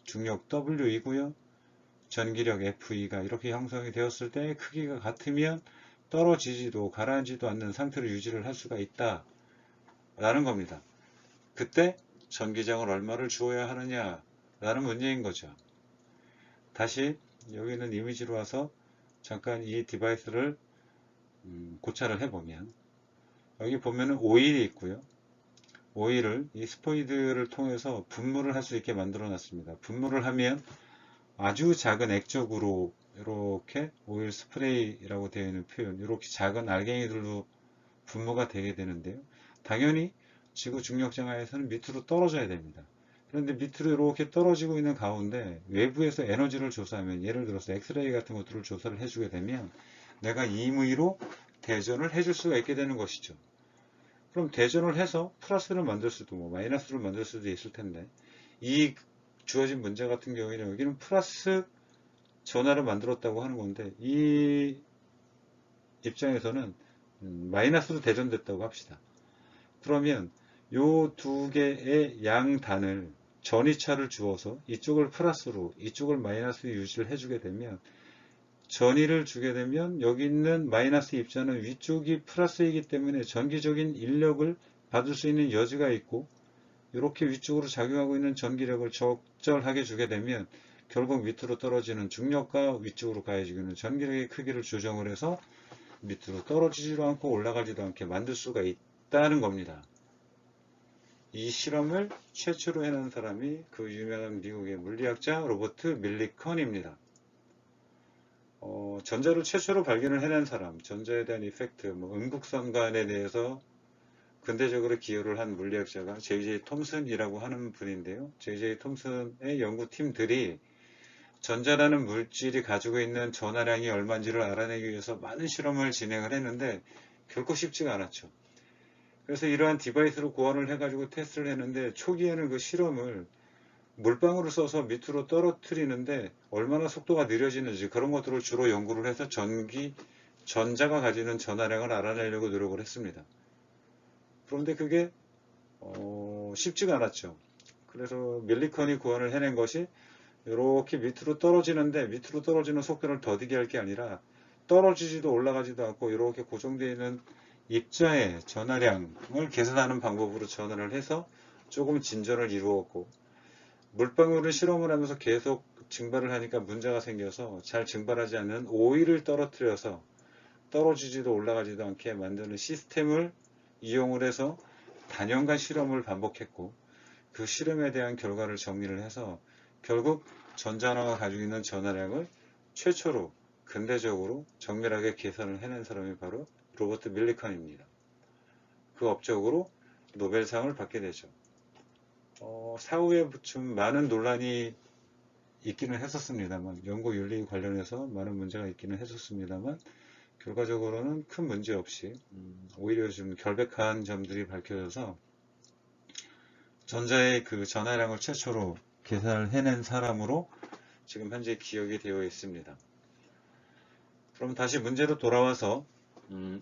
중력 W이고요. 전기력 FE가 이렇게 형성이 되었을 때 크기가 같으면 떨어지지도 가라앉지도 않는 상태로 유지를 할 수가 있다 라는 겁니다. 그때 전기장을 얼마를 주어야 하느냐 라는 문제인 거죠. 다시 여기 있는 이미지로 와서 잠깐 이 디바이스를 고찰을 해보면 여기 보면은 오일이 있고요. 오일을 이 스포이드를 통해서 분무를 할 수 있게 만들어 놨습니다. 분무를 하면 아주 작은 액적으로 이렇게 오일 스프레이라고 되어 있는 표현, 이렇게 작은 알갱이들로 분무가 되게 되는데요. 당연히 지구 중력장 하에서는 밑으로 떨어져야 됩니다. 그런데 밑으로 이렇게 떨어지고 있는 가운데 외부에서 에너지를 조사하면, 예를 들어서 엑스레이 같은 것들을 조사를 해주게 되면 내가 임의로 대전을 해줄 수가 있게 되는 것이죠. 그럼 대전을 해서 플러스를 만들 수도 마이너스를 만들 수도 있을 텐데 이 주어진 문제 같은 경우에는 여기는 플러스 전하를 만들었다고 하는 건데 이 입장에서는 마이너스로 대전됐다고 합시다. 그러면 요 두 개의 양단을 전위차를 주어서 이쪽을 플러스로 이쪽을 마이너스로 유지를 해주게 되면 전위를 주게 되면 여기 있는 마이너스 입자는 위쪽이 플러스이기 때문에 전기적인 인력을 받을 수 있는 여지가 있고 이렇게 위쪽으로 작용하고 있는 전기력을 적절하게 주게 되면 결국 밑으로 떨어지는 중력과 위쪽으로 가해지고 있는 전기력의 크기를 조정을 해서 밑으로 떨어지지도 않고 올라가지도 않게 만들 수가 있다는 겁니다. 이 실험을 최초로 해낸 사람이 그 유명한 미국의 물리학자 로버트 밀리컨입니다. 전자를 최초로 발견을 해낸 사람, 전자에 대한 이펙트, 음극선관에 대해서 근대적으로 기여를 한 물리학자가 J.J. 톰슨이라고 하는 분인데요. J.J. 톰슨의 연구팀들이 전자라는 물질이 가지고 있는 전하량이 얼마인지를 알아내기 위해서 많은 실험을 진행을 했는데 결코 쉽지가 않았죠. 그래서 이러한 디바이스로 고안을 해가지고 테스트를 했는데 초기에는 그 실험을 물방울을 써서 밑으로 떨어뜨리는데 얼마나 속도가 느려지는지 그런 것들을 주로 연구를 해서 전자가 가지는 전하량을 알아내려고 노력을 했습니다. 그런데 그게 쉽지가 않았죠. 그래서 밀리컨이 고안을 해낸 것이 이렇게 밑으로 떨어지는데 밑으로 떨어지는 속도를 더디게 할 게 아니라 떨어지지도 올라가지도 않고 이렇게 고정되어 있는 입자의 전하량을 계산하는 방법으로 전환을 해서 조금 진전을 이루었고 물방울을 실험을 하면서 계속 증발을 하니까 문제가 생겨서 잘 증발하지 않는 오일을 떨어뜨려서 떨어지지도 올라가지도 않게 만드는 시스템을 이용을 해서 단연간 실험을 반복했고 그 실험에 대한 결과를 정리를 해서 결국 전자 하나가 가지고 있는 전하량을 최초로 근대적으로 정밀하게 계산을 해낸 사람이 바로 로버트 밀리컨입니다. 그 업적으로 노벨상을 받게 되죠. 사후에 좀 많은 논란이 있기는 했었습니다만, 연구 윤리 관련해서 많은 문제가 있기는 했었습니다만, 결과적으로는 큰 문제 없이 오히려 좀 결백한 점들이 밝혀져서 전자의 그 전하량을 최초로 계산을 해낸 사람으로 지금 현재 기억이 되어 있습니다. 그럼 다시 문제로 돌아와서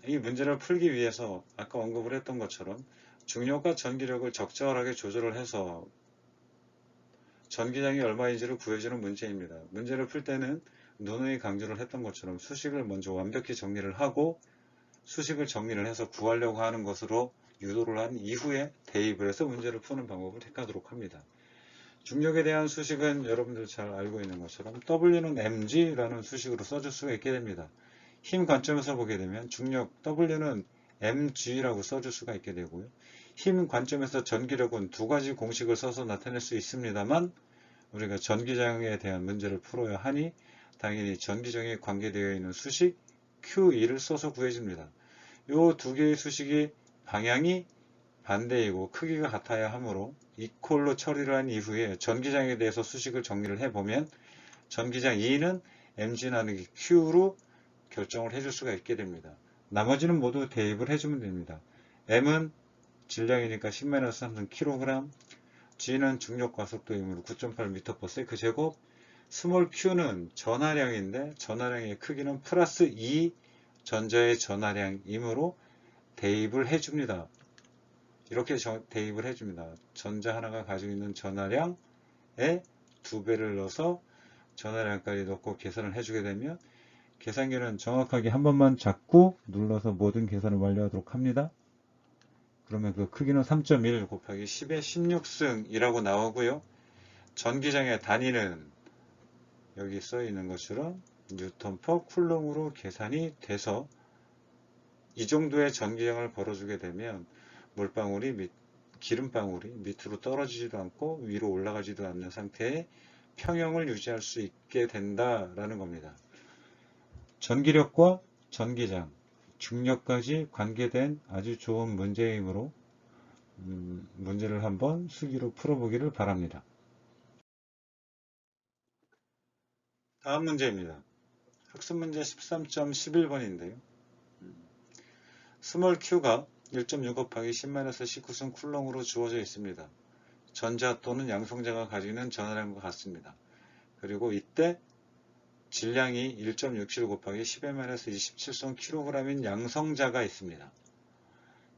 이 문제를 풀기 위해서 아까 언급을 했던 것처럼 중력과 전기력을 적절하게 조절을 해서 전기량이 얼마인지를 구해주는 문제입니다. 문제를 풀 때는 누누이 강조를 했던 것처럼 수식을 먼저 완벽히 정리를 하고 수식을 정리를 해서 구하려고 하는 것으로 유도를 한 이후에 대입을 해서 문제를 푸는 방법을 택하도록 합니다. 중력에 대한 수식은 여러분들 잘 알고 있는 것처럼 W는 mg라는 수식으로 써줄 수가 있게 됩니다. 힘 관점에서 보게 되면 중력 W는 mg라고 써줄 수가 있게 되고요. 힘 관점에서 전기력은 두 가지 공식을 써서 나타낼 수 있습니다만 우리가 전기장에 대한 문제를 풀어야 하니 당연히 전기장에 관계되어 있는 수식 Q2를 써서 구해집니다. 이 두 개의 수식이 방향이 반대이고 크기가 같아야 하므로 이퀄로 처리를 한 이후에 전기장에 대해서 수식을 정리를 해보면 전기장 2는 mg 나누기 q로 결정을 해줄 수가 있게 됩니다. 나머지는 모두 대입을 해주면 됩니다. m은 질량이니까 10-3 kg, g는 중력 가속도이므로 9.8m/s 제곱, 스몰 q는 전하량인데 전하량의 크기는 플러스 2 전자의 전하량이므로 대입을 해줍니다. 이렇게 대입을 해줍니다. 전자 하나가 가지고 있는 전하량에 2배를 넣어서 전하량까지 넣고 계산을 해주게 되면 계산기는 정확하게 한 번만 잡고 눌러서 모든 계산을 완료하도록 합니다. 그러면 그 크기는 3.1 곱하기 10의 16승이라고 나오고요. 전기장의 단위는 여기 써 있는 것처럼 뉴턴 퍼 쿨럼으로 계산이 돼서 이 정도의 전기량을 벌어주게 되면 물방울이 기름방울이 밑으로 떨어지지도 않고 위로 올라가지도 않는 상태의 평형을 유지할 수 있게 된다라는 겁니다. 전기력과 전기장, 중력까지 관계된 아주 좋은 문제이므로 문제를 한번 수기로 풀어보기를 바랍니다. 다음 문제입니다. 학습문제 13.11번인데요. 스몰 q가 1.6 곱하기 10-19승 쿨럼으로 주어져 있습니다. 전자 또는 양성자가 가지는 전하량과 같습니다. 그리고 이때 질량이 1.67 곱하기 10-27승 kg인 양성자가 있습니다.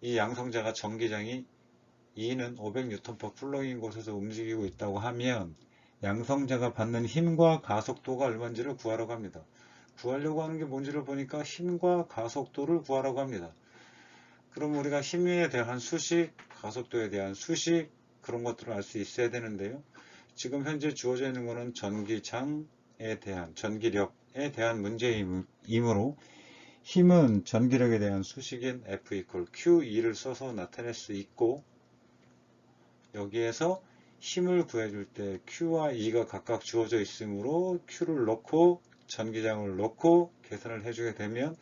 이 양성자가 전기장이 2는 500N/s 쿨럼인 곳에서 움직이고 있다고 하면 양성자가 받는 힘과 가속도가 얼마인지를 구하라고 합니다. 구하려고 하는 게 뭔지를 보니까 힘과 가속도를 구하라고 합니다. 그럼 우리가 힘에 대한 수식, 가속도에 대한 수식 그런 것들을 알 수 있어야 되는데요. 지금 현재 주어져 있는 것은 전기장에 대한, 전기력에 대한 문제이므로 힘은 전기력에 대한 수식인 F 이퀄 Q2를 써서 나타낼 수 있고 여기에서 힘을 구해줄 때 Q와 E가 각각 주어져 있으므로 Q를 넣고 전기장을 넣고 계산을 해주게 되면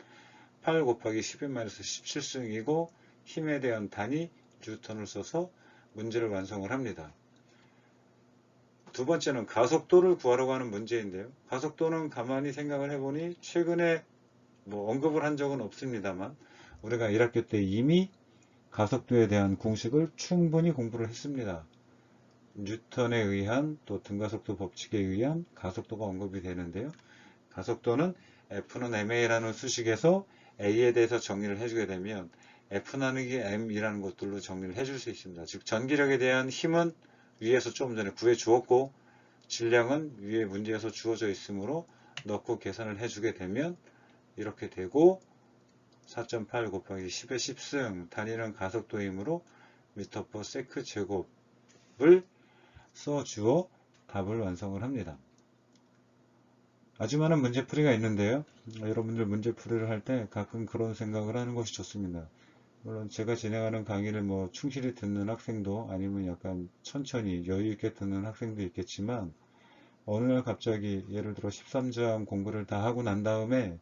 8 곱하기 10-17승이고 힘에 대한 단위 뉴턴을 써서 문제를 완성을 합니다. 두 번째는 가속도를 구하려고 하는 문제인데요. 가속도는 가만히 생각을 해보니 최근에 언급을 한 적은 없습니다만 우리가 1학기 때 이미 가속도에 대한 공식을 충분히 공부를 했습니다. 뉴턴에 의한 또 등가속도 법칙에 의한 가속도가 언급이 되는데요. 가속도는 F는 ma라는 수식에서 A에 대해서 정리를 해주게 되면 F 나누기 M이라는 것들로 정리를 해줄 수 있습니다. 즉 전기력에 대한 힘은 위에서 조금 전에 구해 주었고 질량은 위에 문제에서 주어져 있으므로 넣고 계산을 해주게 되면 이렇게 되고 4.8 곱하기 10의 10승 단위는 가속도이므로 m/s 제곱을 써주어 답을 완성을 합니다. 아주 많은 문제풀이가 있는데요. 여러분들 문제풀이를 할 때 가끔 그런 생각을 하는 것이 좋습니다. 물론 제가 진행하는 강의를 충실히 듣는 학생도 아니면 약간 천천히 여유있게 듣는 학생도 있겠지만 어느 날 갑자기 예를 들어 13장 공부를 다 하고 난 다음에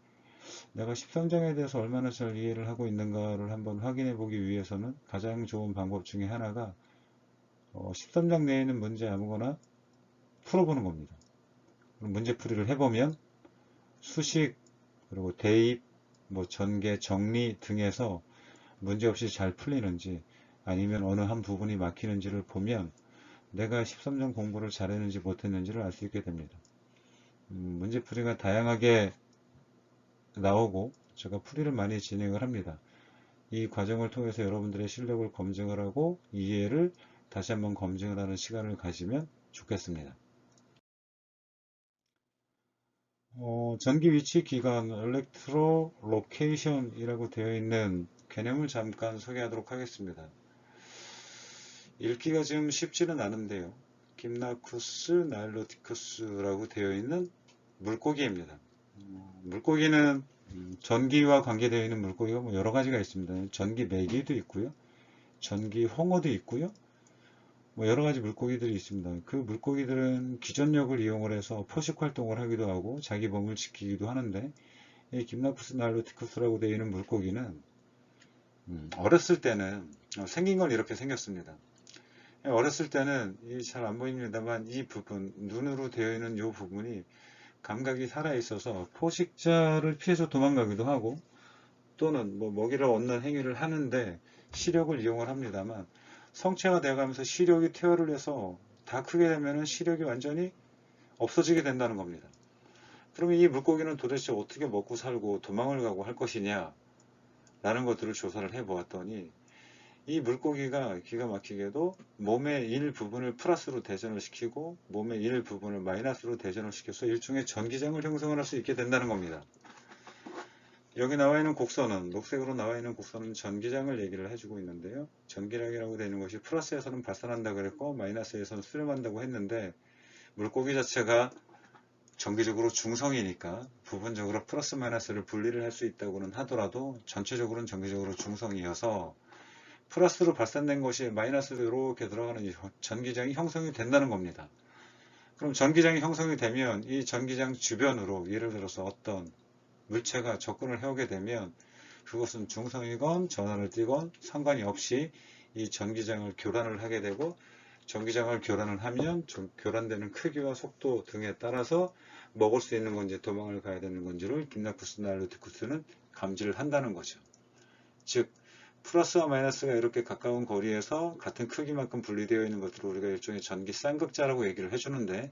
내가 13장에 대해서 얼마나 잘 이해를 하고 있는가를 한번 확인해 보기 위해서는 가장 좋은 방법 중에 하나가 13장 내에 있는 문제 아무거나 풀어보는 겁니다. 문제풀이를 해보면 수식, 그리고 대입, 전개, 정리 등에서 문제없이 잘 풀리는지 아니면 어느 한 부분이 막히는지를 보면 내가 13장 공부를 잘했는지 못했는지를 알 수 있게 됩니다. 문제풀이가 다양하게 나오고 제가 풀이를 많이 진행을 합니다. 이 과정을 통해서 여러분들의 실력을 검증을 하고 이해를 다시 한번 검증을 하는 시간을 가지면 좋겠습니다. 전기 위치 기간, 엘렉트로 로케이션이라고 되어 있는 개념을 잠깐 소개하도록 하겠습니다. 읽기가 좀 쉽지는 않은데요. 김나쿠스 나일로티쿠스라고 되어 있는 물고기입니다. 물고기는 전기와 관계되어 있는 물고기가 여러 가지가 있습니다. 전기 메기도 있고요. 전기 홍어도 있고요. 여러 가지 물고기들이 있습니다. 그 물고기들은 기전력을 이용을 해서 포식 활동을 하기도 하고 자기 몸을 지키기도 하는데, 이 김나쿠스 나일로티쿠스라고 되어 있는 물고기는 어렸을 때는 생긴 건 이렇게 생겼습니다. 어렸을 때는 잘 안 보입니다만 이 부분, 눈으로 되어 있는 이 부분이 감각이 살아있어서 포식자를 피해서 도망가기도 하고 또는 먹이를 얻는 행위를 하는데 시력을 이용을 합니다만, 성체가 되어가면서 시력이 퇴화를 해서 다 크게 되면 시력이 완전히 없어지게 된다는 겁니다. 그러면 이 물고기는 도대체 어떻게 먹고 살고 도망을 가고 할 것이냐 라는 것들을 조사를 해 보았더니, 이 물고기가 기가 막히게도 몸의 일부분을 플러스로 대전을 시키고 몸의 일부분을 마이너스로 대전을 시켜서 일종의 전기장을 형성을 할 수 있게 된다는 겁니다. 여기 나와 있는 곡선은, 녹색으로 나와 있는 곡선은 전기장을 얘기를 해주고 있는데요. 전기장이라고 되는 것이 플러스에서는 발산한다 그랬고 마이너스에서는 수렴한다고 했는데, 물고기 자체가 정기적으로 중성이니까 부분적으로 플러스 마이너스를 분리를 할 수 있다고는 하더라도 전체적으로는 정기적으로 중성이어서 플러스로 발산된 것이 마이너스로 이렇게 들어가는 전기장이 형성이 된다는 겁니다. 그럼 전기장이 형성이 되면 이 전기장 주변으로 예를 들어서 어떤 물체가 접근을 해오게 되면 그것은 중성이건 전원을 띠건 상관이 없이 이 전기장을 교란을 하게 되고, 전기장을 교란을 하면 교란되는 크기와 속도 등에 따라서 먹을 수 있는 건지 도망을 가야 되는 건지를 김나쿠스 나일로티쿠스는 감지를 한다는 거죠. 즉 플러스와 마이너스가 이렇게 가까운 거리에서 같은 크기만큼 분리되어 있는 것들을 우리가 일종의 전기 쌍극자라고 얘기를 해주는데,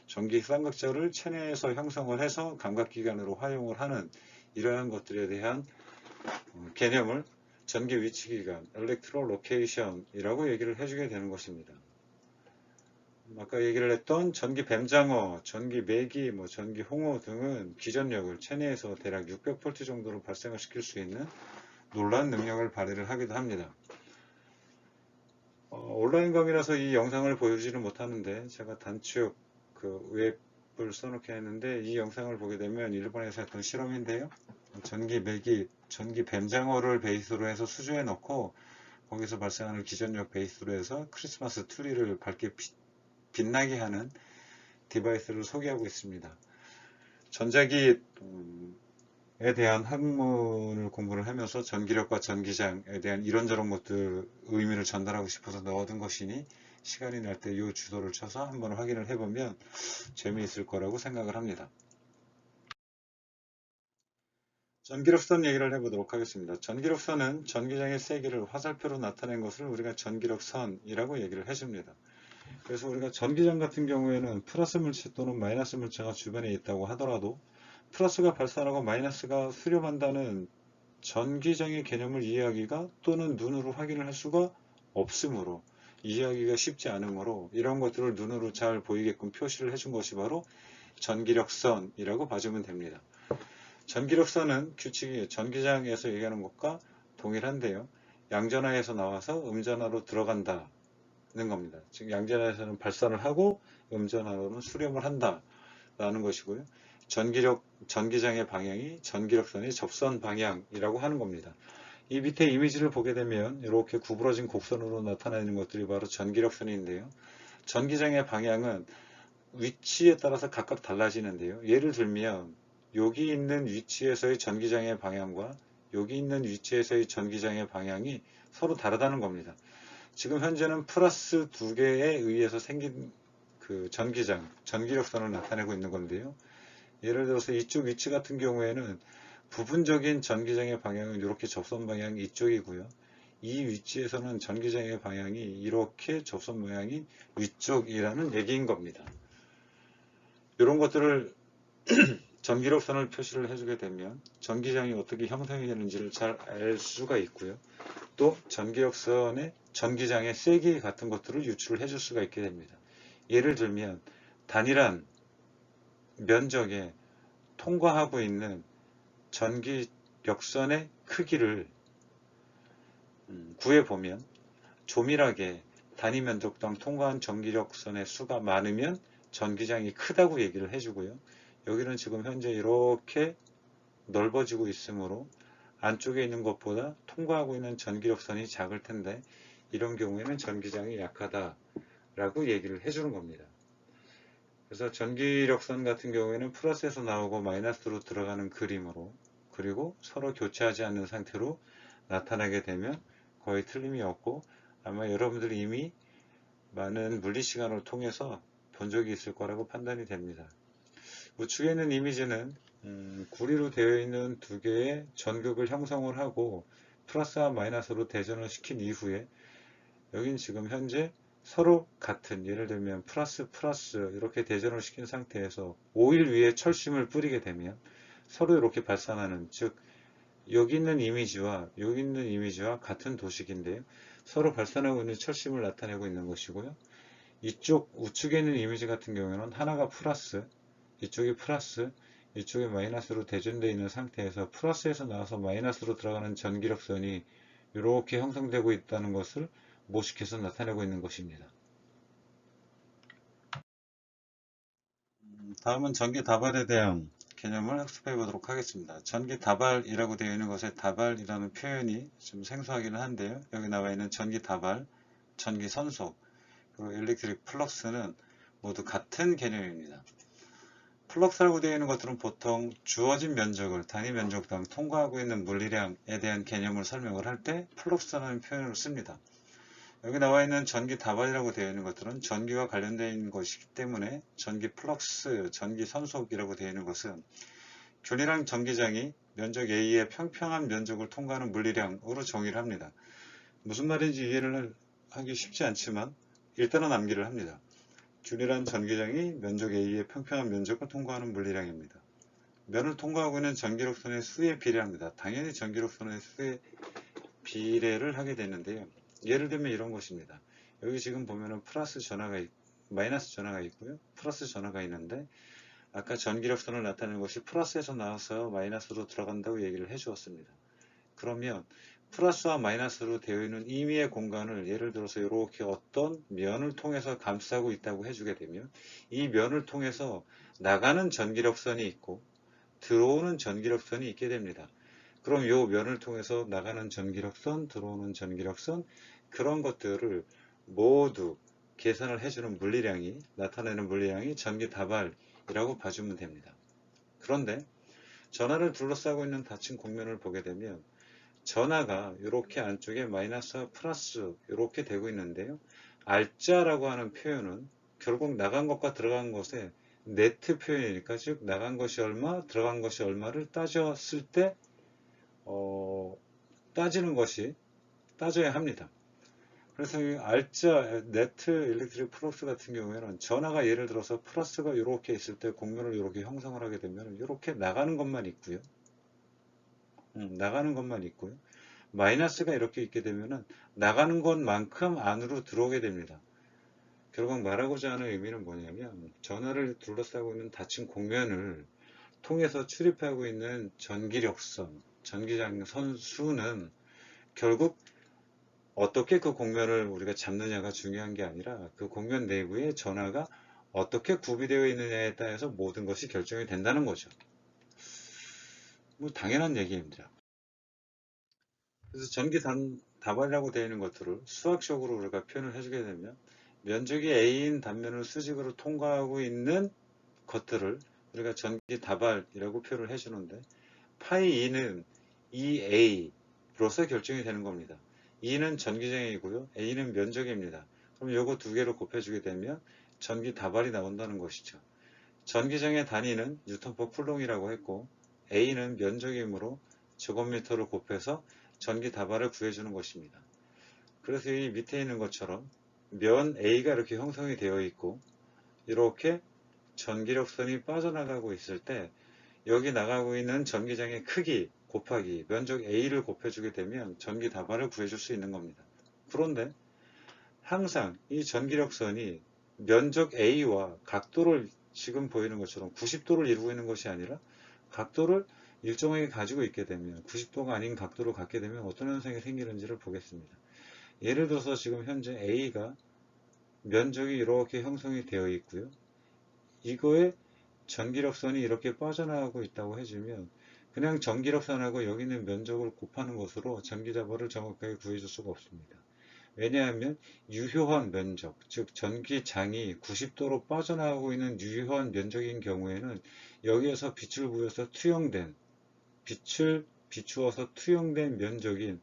전기 쌍극자를 체내에서 형성을 해서 감각기관으로 활용을 하는 이러한 것들에 대한 개념을 전기 위치기관, 엘렉트로 로케이션이라고 얘기를 해주게 되는 것입니다. 아까 얘기를 했던 전기 뱀장어, 전기 메기, 전기 홍어 등은 기전력을 체내에서 대략 600V 정도로 발생을 시킬 수 있는 놀라운 능력을 발휘를 하기도 합니다. 온라인 강의라서 이 영상을 보여주지는 못하는데 제가 단축 웹을 써놓게 했는데, 이 영상을 보게 되면 일본에서 했던 실험인데요. 전기 메기, 전기 뱀장어를 베이스로 해서 수조에 넣고 거기서 발생하는 기전력 베이스로 해서 크리스마스 트리를 밝게 빛나게 하는 디바이스를 소개하고 있습니다. 전자기에 대한 학문을 공부를 하면서 전기력과 전기장에 대한 이런저런 것들 의미를 전달하고 싶어서 넣어둔 것이니 시간이 날 때 이 주소를 쳐서 한번 확인을 해보면 재미있을 거라고 생각을 합니다. 전기력선 얘기를 해보도록 하겠습니다. 전기력선은 전기장의 세기를 화살표로 나타낸 것을 우리가 전기력선이라고 얘기를 해줍니다. 그래서 우리가 전기장 같은 경우에는 플러스 물체 또는 마이너스 물체가 주변에 있다고 하더라도 플러스가 발산하고 마이너스가 수렴한다는 전기장의 개념을 이해하기가 또는 눈으로 확인을 할 수가 없으므로, 이해하기가 쉽지 않으므로 이런 것들을 눈으로 잘 보이게끔 표시를 해준 것이 바로 전기력선이라고 봐주면 됩니다. 전기력선은 규칙이 전기장에서 얘기하는 것과 동일한데요. 양전하에서 나와서 음전하로 들어간다는 겁니다. 즉 양전하에서는 발산을 하고 음전하로는 수렴을 한다라는 것이고요. 전기장의 방향이 전기력선의 접선 방향이라고 하는 겁니다. 이 밑에 이미지를 보게 되면 이렇게 구부러진 곡선으로 나타나는 것들이 바로 전기력선인데요. 전기장의 방향은 위치에 따라서 각각 달라지는데요. 예를 들면 여기 있는 위치에서의 전기장의 방향과 여기 있는 위치에서의 전기장의 방향이 서로 다르다는 겁니다. 지금 현재는 플러스 두 개에 의해서 생긴 그 전기장, 전기력선을 나타내고 있는 건데요. 예를 들어서 이쪽 위치 같은 경우에는 부분적인 전기장의 방향은 이렇게 접선 방향이 이쪽이고요. 이 위치에서는 전기장의 방향이 이렇게 접선 방향이 위쪽이라는 얘기인 겁니다. 이런 것들을 전기력선을 표시를 해주게 되면 전기장이 어떻게 형성이 되는지를 잘 알 수가 있고요. 또 전기력선의 전기장의 세기 같은 것들을 유출을 해줄 수가 있게 됩니다. 예를 들면 단일한 면적에 통과하고 있는 전기력선의 크기를 구해보면 조밀하게 단위 면적당 통과한 전기력선의 수가 많으면 전기장이 크다고 얘기를 해주고요. 여기는 지금 현재 이렇게 넓어지고 있으므로 안쪽에 있는 것보다 통과하고 있는 전기력선이 작을 텐데 이런 경우에는 전기장이 약하다라고 얘기를 해주는 겁니다. 그래서 전기력선 같은 경우에는 플러스에서 나오고 마이너스로 들어가는 그림으로 그리고 서로 교체하지 않는 상태로 나타나게 되면 거의 틀림이 없고 아마 여러분들이 이미 많은 물리시간을 통해서 본 적이 있을 거라고 판단이 됩니다. 우측에 있는 이미지는 구리로 되어 있는 두 개의 전극을 형성을 하고 플러스와 마이너스로 대전을 시킨 이후에 여긴 지금 현재 서로 같은 예를 들면 플러스 플러스 이렇게 대전을 시킨 상태에서 오일 위에 철심을 뿌리게 되면 서로 이렇게 발산하는 즉 여기 있는 이미지와 여기 있는 이미지와 같은 도식인데요. 서로 발산하고 있는 철심을 나타내고 있는 것이고요. 이쪽 우측에 있는 이미지 같은 경우에는 하나가 플러스 이쪽이 플러스 이쪽이 마이너스로 대전되어 있는 상태에서 플러스에서 나와서 마이너스로 들어가는 전기력선이 이렇게 형성되고 있다는 것을 모식해서 나타내고 있는 것입니다. 다음은 전기 다발에 대한 개념을 학습해 보도록 하겠습니다. 전기 다발이라고 되어 있는 것에 다발이라는 표현이 좀 생소하기는 한데요. 여기 나와 있는 전기 다발, 전기 선속, 그리고 일렉트릭 플럭스는 모두 같은 개념입니다. 플럭스라고 되어 있는 것들은 보통 주어진 면적을 단위 면적당 통과하고 있는 물리량에 대한 개념을 설명을 할 때 플럭스라는 표현을 씁니다. 여기 나와 있는 전기 다발이라고 되어 있는 것들은 전기와 관련되어 있는 것이기 때문에 전기 플럭스, 전기 선속이라고 되어 있는 것은 균일한 전기장이 면적 A의 평평한 면적을 통과하는 물리량으로 정의를 합니다. 무슨 말인지 이해를 하기 쉽지 않지만 일단은 암기를 합니다. 균일한 전기장이 면적 A의 평평한 면적을 통과하는 물리량입니다. 면을 통과하고 있는 전기력선의 수에 비례합니다. 당연히 전기력선의 수에 비례를 하게 되는데요. 예를 들면 이런 것입니다. 여기 지금 보면은 마이너스 전하가 있고요. 플러스 전하가 있는데 아까 전기력선을 나타내는 것이 플러스에서 나와서 마이너스로 들어간다고 얘기를 해 주었습니다. 그러면 플러스와 마이너스로 되어 있는 임의의 공간을 예를 들어서 이렇게 어떤 면을 통해서 감싸고 있다고 해주게 되면 이 면을 통해서 나가는 전기력선이 있고 들어오는 전기력선이 있게 됩니다. 그럼 이 면을 통해서 나가는 전기력선, 들어오는 전기력선 그런 것들을 모두 계산을 해주는 물리량이 나타내는 물리량이 전기 다발이라고 봐주면 됩니다. 그런데 전하를 둘러싸고 있는 닫힌 곡면을 보게 되면 전하가 이렇게 안쪽에 마이너스와 플러스 이렇게 되고 있는데요. 알자라고 하는 표현은 결국 나간 것과 들어간 것의 네트 표현이니까 즉 나간 것이 얼마 들어간 것이 얼마를 따졌을 때 따져야 합니다. 그래서 이 알자 네트 일렉트릭 플럭스 같은 경우에는 전하가 예를 들어서 플러스가 이렇게 있을 때 곡면을 이렇게 형성을 하게 되면 이렇게 나가는 것만 있고요. 마이너스가 이렇게 있게 되면은 나가는 것만큼 안으로 들어오게 됩니다. 결국 말하고자 하는 의미는 뭐냐면 전하를 둘러싸고 있는 닫힌 곡면을 통해서 출입하고 있는 전기력선, 전기장 선수는 결국 어떻게 그 곡면을 우리가 잡느냐가 중요한 게 아니라 그 곡면 내부에 전하가 어떻게 구비되어 있느냐에 따라서 모든 것이 결정이 된다는 거죠. 뭐 당연한 얘기입니다. 그래서 전기 다발이라고 되어 있는 것들을 수학적으로 우리가 표현을 해주게 되면 면적이 A인 단면을 수직으로 통과하고 있는 것들을 우리가 전기 다발이라고 표현을 해주는데 파이 2는 EA로서 결정이 되는 겁니다. E는 전기장이고요. A는 면적입니다. 그럼 요거 두 개로 곱해주게 되면 전기 다발이 나온다는 것이죠. 전기장의 단위는 뉴턴/퍼 쿨롱이라고 했고 A는 면적이므로 제곱미터로 곱해서 전기 다발을 구해주는 것입니다. 그래서 이 밑에 있는 것처럼 면 A가 이렇게 형성이 되어 있고 이렇게 전기력선이 빠져나가고 있을 때 여기 나가고 있는 전기장의 크기 곱하기 면적 A를 곱해주게 되면 전기 다발을 구해줄 수 있는 겁니다. 그런데 항상 이 전기력선이 면적 A와 각도를 지금 보이는 것처럼 90도를 이루고 있는 것이 아니라 각도를 일정하게 가지고 있게 되면 90도가 아닌 각도를 갖게 되면 어떤 현상이 생기는지를 보겠습니다. 예를 들어서 지금 현재 A가 면적이 이렇게 형성이 되어 있고요. 이거에 전기력선이 이렇게 빠져나가고 있다고 해주면 그냥 전기력선하고 여기 있는 면적을 곱하는 것으로 전기다발을 정확하게 구해줄 수가 없습니다. 왜냐하면 유효한 면적, 즉 전기장이 90도로 빠져나가고 있는 유효한 면적인 경우에는 여기에서 빛을 비추어서 투영된 면적인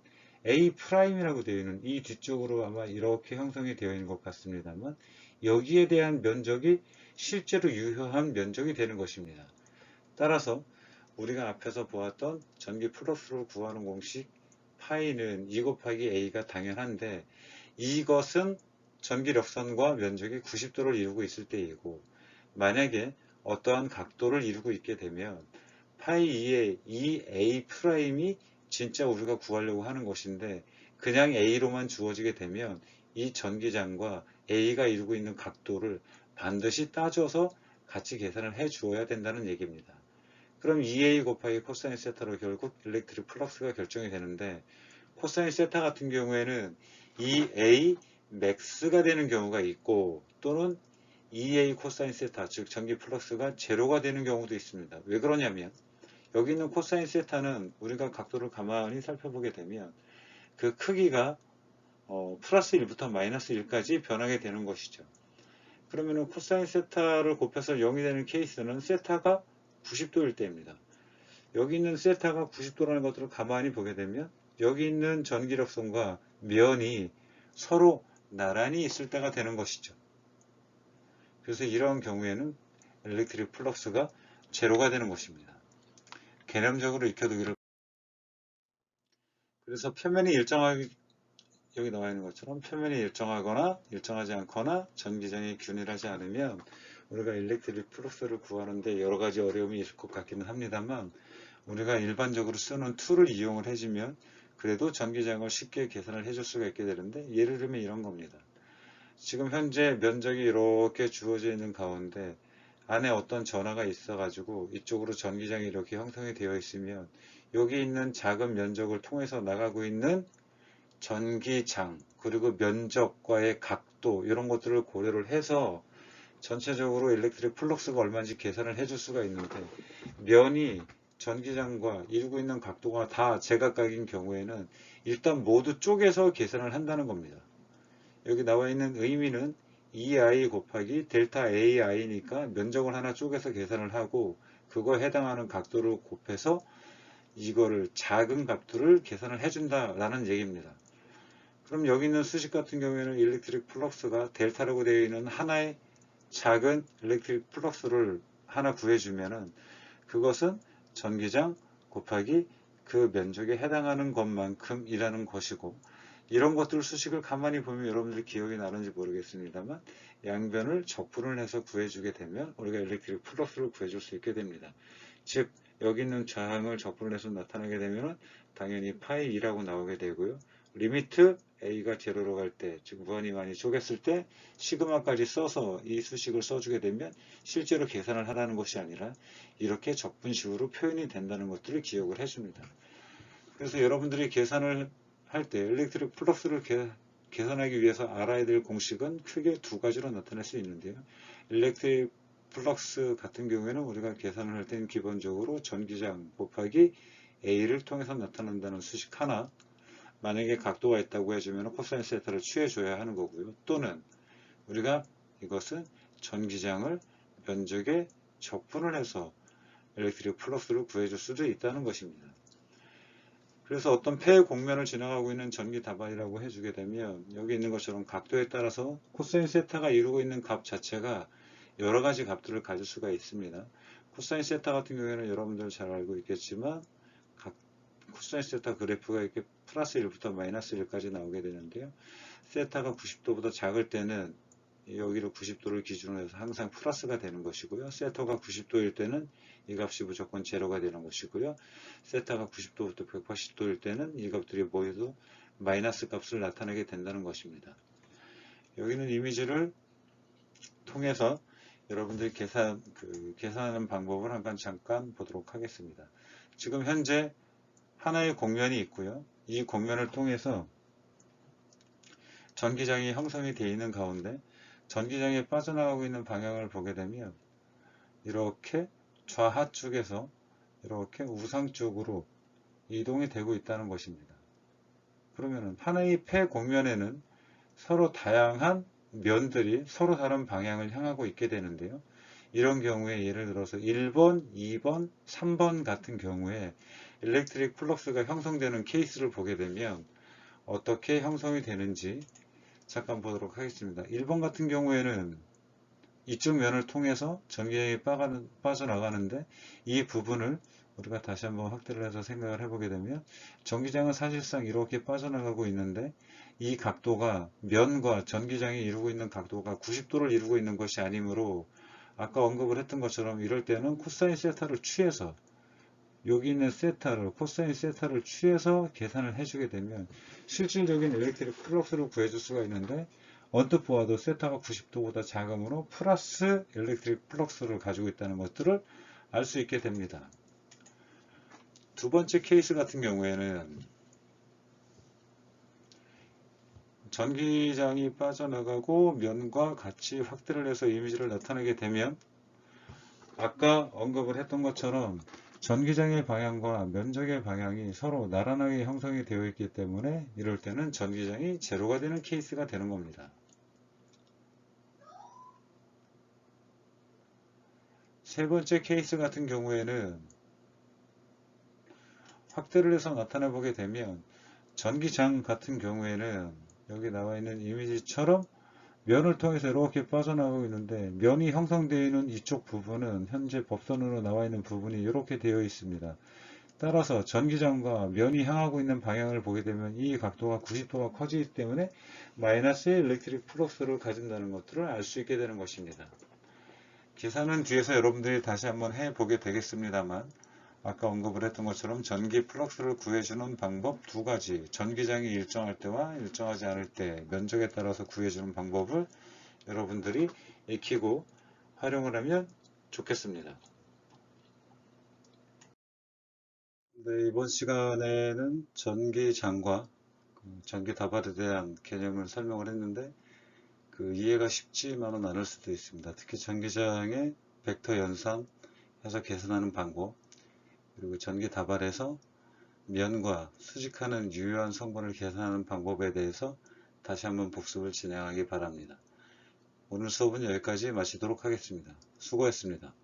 A'이라고 되어 있는 이 뒤쪽으로 아마 이렇게 형성이 되어 있는 것 같습니다만 여기에 대한 면적이 실제로 유효한 면적이 되는 것입니다. 따라서 우리가 앞에서 보았던 전기 플러스를 구하는 공식 파이는 2 곱하기 A가 당연한데 이것은 전기력선과 면적이 90도를 이루고 있을 때이고 만약에 어떠한 각도를 이루고 있게 되면 파이 2의 2A' 진짜 우리가 구하려고 하는 것인데 그냥 A로만 주어지게 되면 이 전기장과 A가 이루고 있는 각도를 반드시 따져서 같이 계산을 해 주어야 된다는 얘기입니다. 그럼 2A 곱하기 코사인 세타로 결국 일렉트릭 플럭스가 결정이 되는데 코사인 세타 같은 경우에는 2A 맥스가 되는 경우가 있고 또는 2A 코사인 세타 즉 전기 플럭스가 제로가 되는 경우도 있습니다. 왜 그러냐면 여기 있는 코사인 세타는 우리가 각도를 가만히 살펴보게 되면 그 크기가 플러스 1부터 마이너스 1까지 변하게 되는 것이죠. 그러면 코사인 세타를 곱해서 0이 되는 케이스는 세타가 90도일 때입니다. 여기 있는 세타가 90도라는 것들을 가만히 보게 되면 여기 있는 전기력선과 면이 서로 나란히 있을 때가 되는 것이죠. 그래서 이런 경우에는 일렉트릭 플럭스가 제로가 되는 것입니다. 개념적으로 익혀두기를. 그래서 표면이 일정하게 여기 나와 있는 것처럼 표면이 일정하거나 일정하지 않거나 전기장이 균일하지 않으면 우리가 일렉트릭 플럭스를 구하는데 여러 가지 어려움이 있을 것 같기는 합니다만 우리가 일반적으로 쓰는 툴을 이용을 해주면 그래도 전기장을 쉽게 계산을 해줄 수가 있게 되는데 예를 들면 이런 겁니다. 지금 현재 면적이 이렇게 주어져 있는 가운데 안에 어떤 전하가 있어 가지고 이쪽으로 전기장이 이렇게 형성이 되어 있으면 여기 있는 작은 면적을 통해서 나가고 있는 전기장 그리고 면적과의 각도 이런 것들을 고려를 해서 전체적으로 일렉트릭 플럭스가 얼마인지 계산을 해줄 수가 있는데 면이 전기장과 이루고 있는 각도가 다 제각각인 경우에는 일단 모두 쪼개서 계산을 한다는 겁니다. 여기 나와 있는 의미는 2i 곱하기 델타 ai니까 면적을 하나 쪼개서 계산을 하고 그거에 해당하는 각도를 곱해서 이거를 작은 각도를 계산을 해준다라는 얘기입니다. 그럼 여기 있는 수식 같은 경우에는 일렉트릭 플럭스가 델타라고 되어 있는 하나의 작은 일렉트릭 플럭스를 하나 구해주면은 그것은 전기장 곱하기 그 면적에 해당하는 것만큼이라는 것이고 이런 것들 수식을 가만히 보면 여러분들이 기억이 나는지 모르겠습니다만 양변을 적분을 해서 구해주게 되면 우리가 일렉트릭 플러스를 구해줄 수 있게 됩니다. 즉 여기 있는 저항을 적분을 해서 나타나게 되면 당연히 파이 2라고 나오게 되고요. 리미트 A가 제로로 갈 때, 즉 무한히 많이 쪼갰을 때 시그마까지 써서 이 수식을 써주게 되면 실제로 계산을 하라는 것이 아니라 이렇게 적분식으로 표현이 된다는 것들을 기억을 해줍니다. 그래서 여러분들이 계산을 할 때 일렉트릭 플러스를 계산하기 위해서 알아야 될 공식은 크게 두 가지로 나타낼 수 있는데요. 일렉트릭 플럭스 같은 경우에는 우리가 계산을 할 때는 기본적으로 전기장 곱하기 A를 통해서 나타난다는 수식 하나, 만약에 각도가 있다고 해주면 코사인 세타를 취해줘야 하는 거고요. 또는 우리가 이것은 전기장을 면적에 적분을 해서 일렉트릭 플러스를 구해줄 수도 있다는 것입니다. 그래서 어떤 폐 곡면을 지나가고 있는 전기 다발이라고 해주게 되면 여기 있는 것처럼 각도에 따라서 코사인 세타가 이루고 있는 값 자체가 여러 가지 값들을 가질 수가 있습니다. 코사인 세타 같은 경우에는 여러분들 잘 알고 있겠지만 각 코사인 세타 그래프가 이렇게 플러스 1부터 마이너스 1까지 나오게 되는데요. 세타가 90도보다 작을 때는 여기를 90도를 기준으로 해서 항상 플러스가 되는 것이고요. 세타가 90도일 때는 이 값이 무조건 제로가 되는 것이고요. 세타가 90도부터 180도일 때는 이 값들이 모여도 마이너스 값을 나타내게 된다는 것입니다. 여기는 이미지를 통해서 여러분들이 계산하는 방법을 잠깐 보도록 하겠습니다. 지금 현재 하나의 곡면이 있고요. 이 곡면을 통해서 전기장이 형성이 되어 있는 가운데 전기장이 빠져나가고 있는 방향을 보게 되면 이렇게 좌하쪽에서 이렇게 우상 쪽으로 이동이 되고 있다는 것입니다. 그러면 하나의 폐 곡면에는 서로 다양한 면들이 서로 다른 방향을 향하고 있게 되는데요. 이런 경우에 예를 들어서 1번, 2번, 3번 같은 경우에 일렉트릭 플럭스가 형성되는 케이스를 보게 되면 어떻게 형성이 되는지 잠깐 보도록 하겠습니다. 1번 같은 경우에는 이쪽 면을 통해서 전기장이 빠져나가는데 이 부분을 우리가 다시 한번 확대를 해서 생각을 해보게 되면 전기장은 사실상 이렇게 빠져나가고 있는데 이 각도가 면과 전기장이 이루고 있는 각도가 90도를 이루고 있는 것이 아니므로 아까 언급을 했던 것처럼 이럴 때는 코사인 세타를 취해서 여기 있는 세타를 코사인 세타를 취해서 계산을 해주게 되면 실질적인 일렉트릭 플럭스를 구해줄 수가 있는데 언뜻 보아도 세타가 90도보다 작으므로 플러스 일렉트릭 플럭스를 가지고 있다는 것들을 알 수 있게 됩니다. 두 번째 케이스 같은 경우에는 전기장이 빠져나가고 면과 같이 확대를 해서 이미지를 나타내게 되면 아까 언급을 했던 것처럼 전기장의 방향과 면적의 방향이 서로 나란하게 형성이 되어 있기 때문에 이럴 때는 전기장이 제로가 되는 케이스가 되는 겁니다. 세 번째 케이스 같은 경우에는 확대를 해서 나타내 보게 되면 전기장 같은 경우에는 여기 나와 있는 이미지처럼 면을 통해서 이렇게 빠져나가고 있는데 면이 형성되어 있는 이쪽 부분은 현재 법선으로 나와 있는 부분이 이렇게 되어 있습니다. 따라서 전기장과 면이 향하고 있는 방향을 보게 되면 이 각도가 90도가 커지기 때문에 마이너스의 일렉트릭 플럭스를 가진다는 것들을 알 수 있게 되는 것입니다. 계산은 뒤에서 여러분들이 다시 한번 해보게 되겠습니다만 아까 언급을 했던 것처럼 전기 플럭스를 구해주는 방법 두 가지, 전기장이 일정할 때와 일정하지 않을 때 면적에 따라서 구해주는 방법을 여러분들이 익히고 활용을 하면 좋겠습니다. 네, 이번 시간에는 전기장과 전기 다발에 대한 개념을 설명을 했는데 이해가 쉽지만은 않을 수도 있습니다. 특히 전기장의 벡터 연산해서 계산하는 방법, 그리고 전기 다발에서 면과 수직하는 유효한 성분을 계산하는 방법에 대해서 다시 한번 복습을 진행하기 바랍니다. 오늘 수업은 여기까지 마치도록 하겠습니다. 수고했습니다.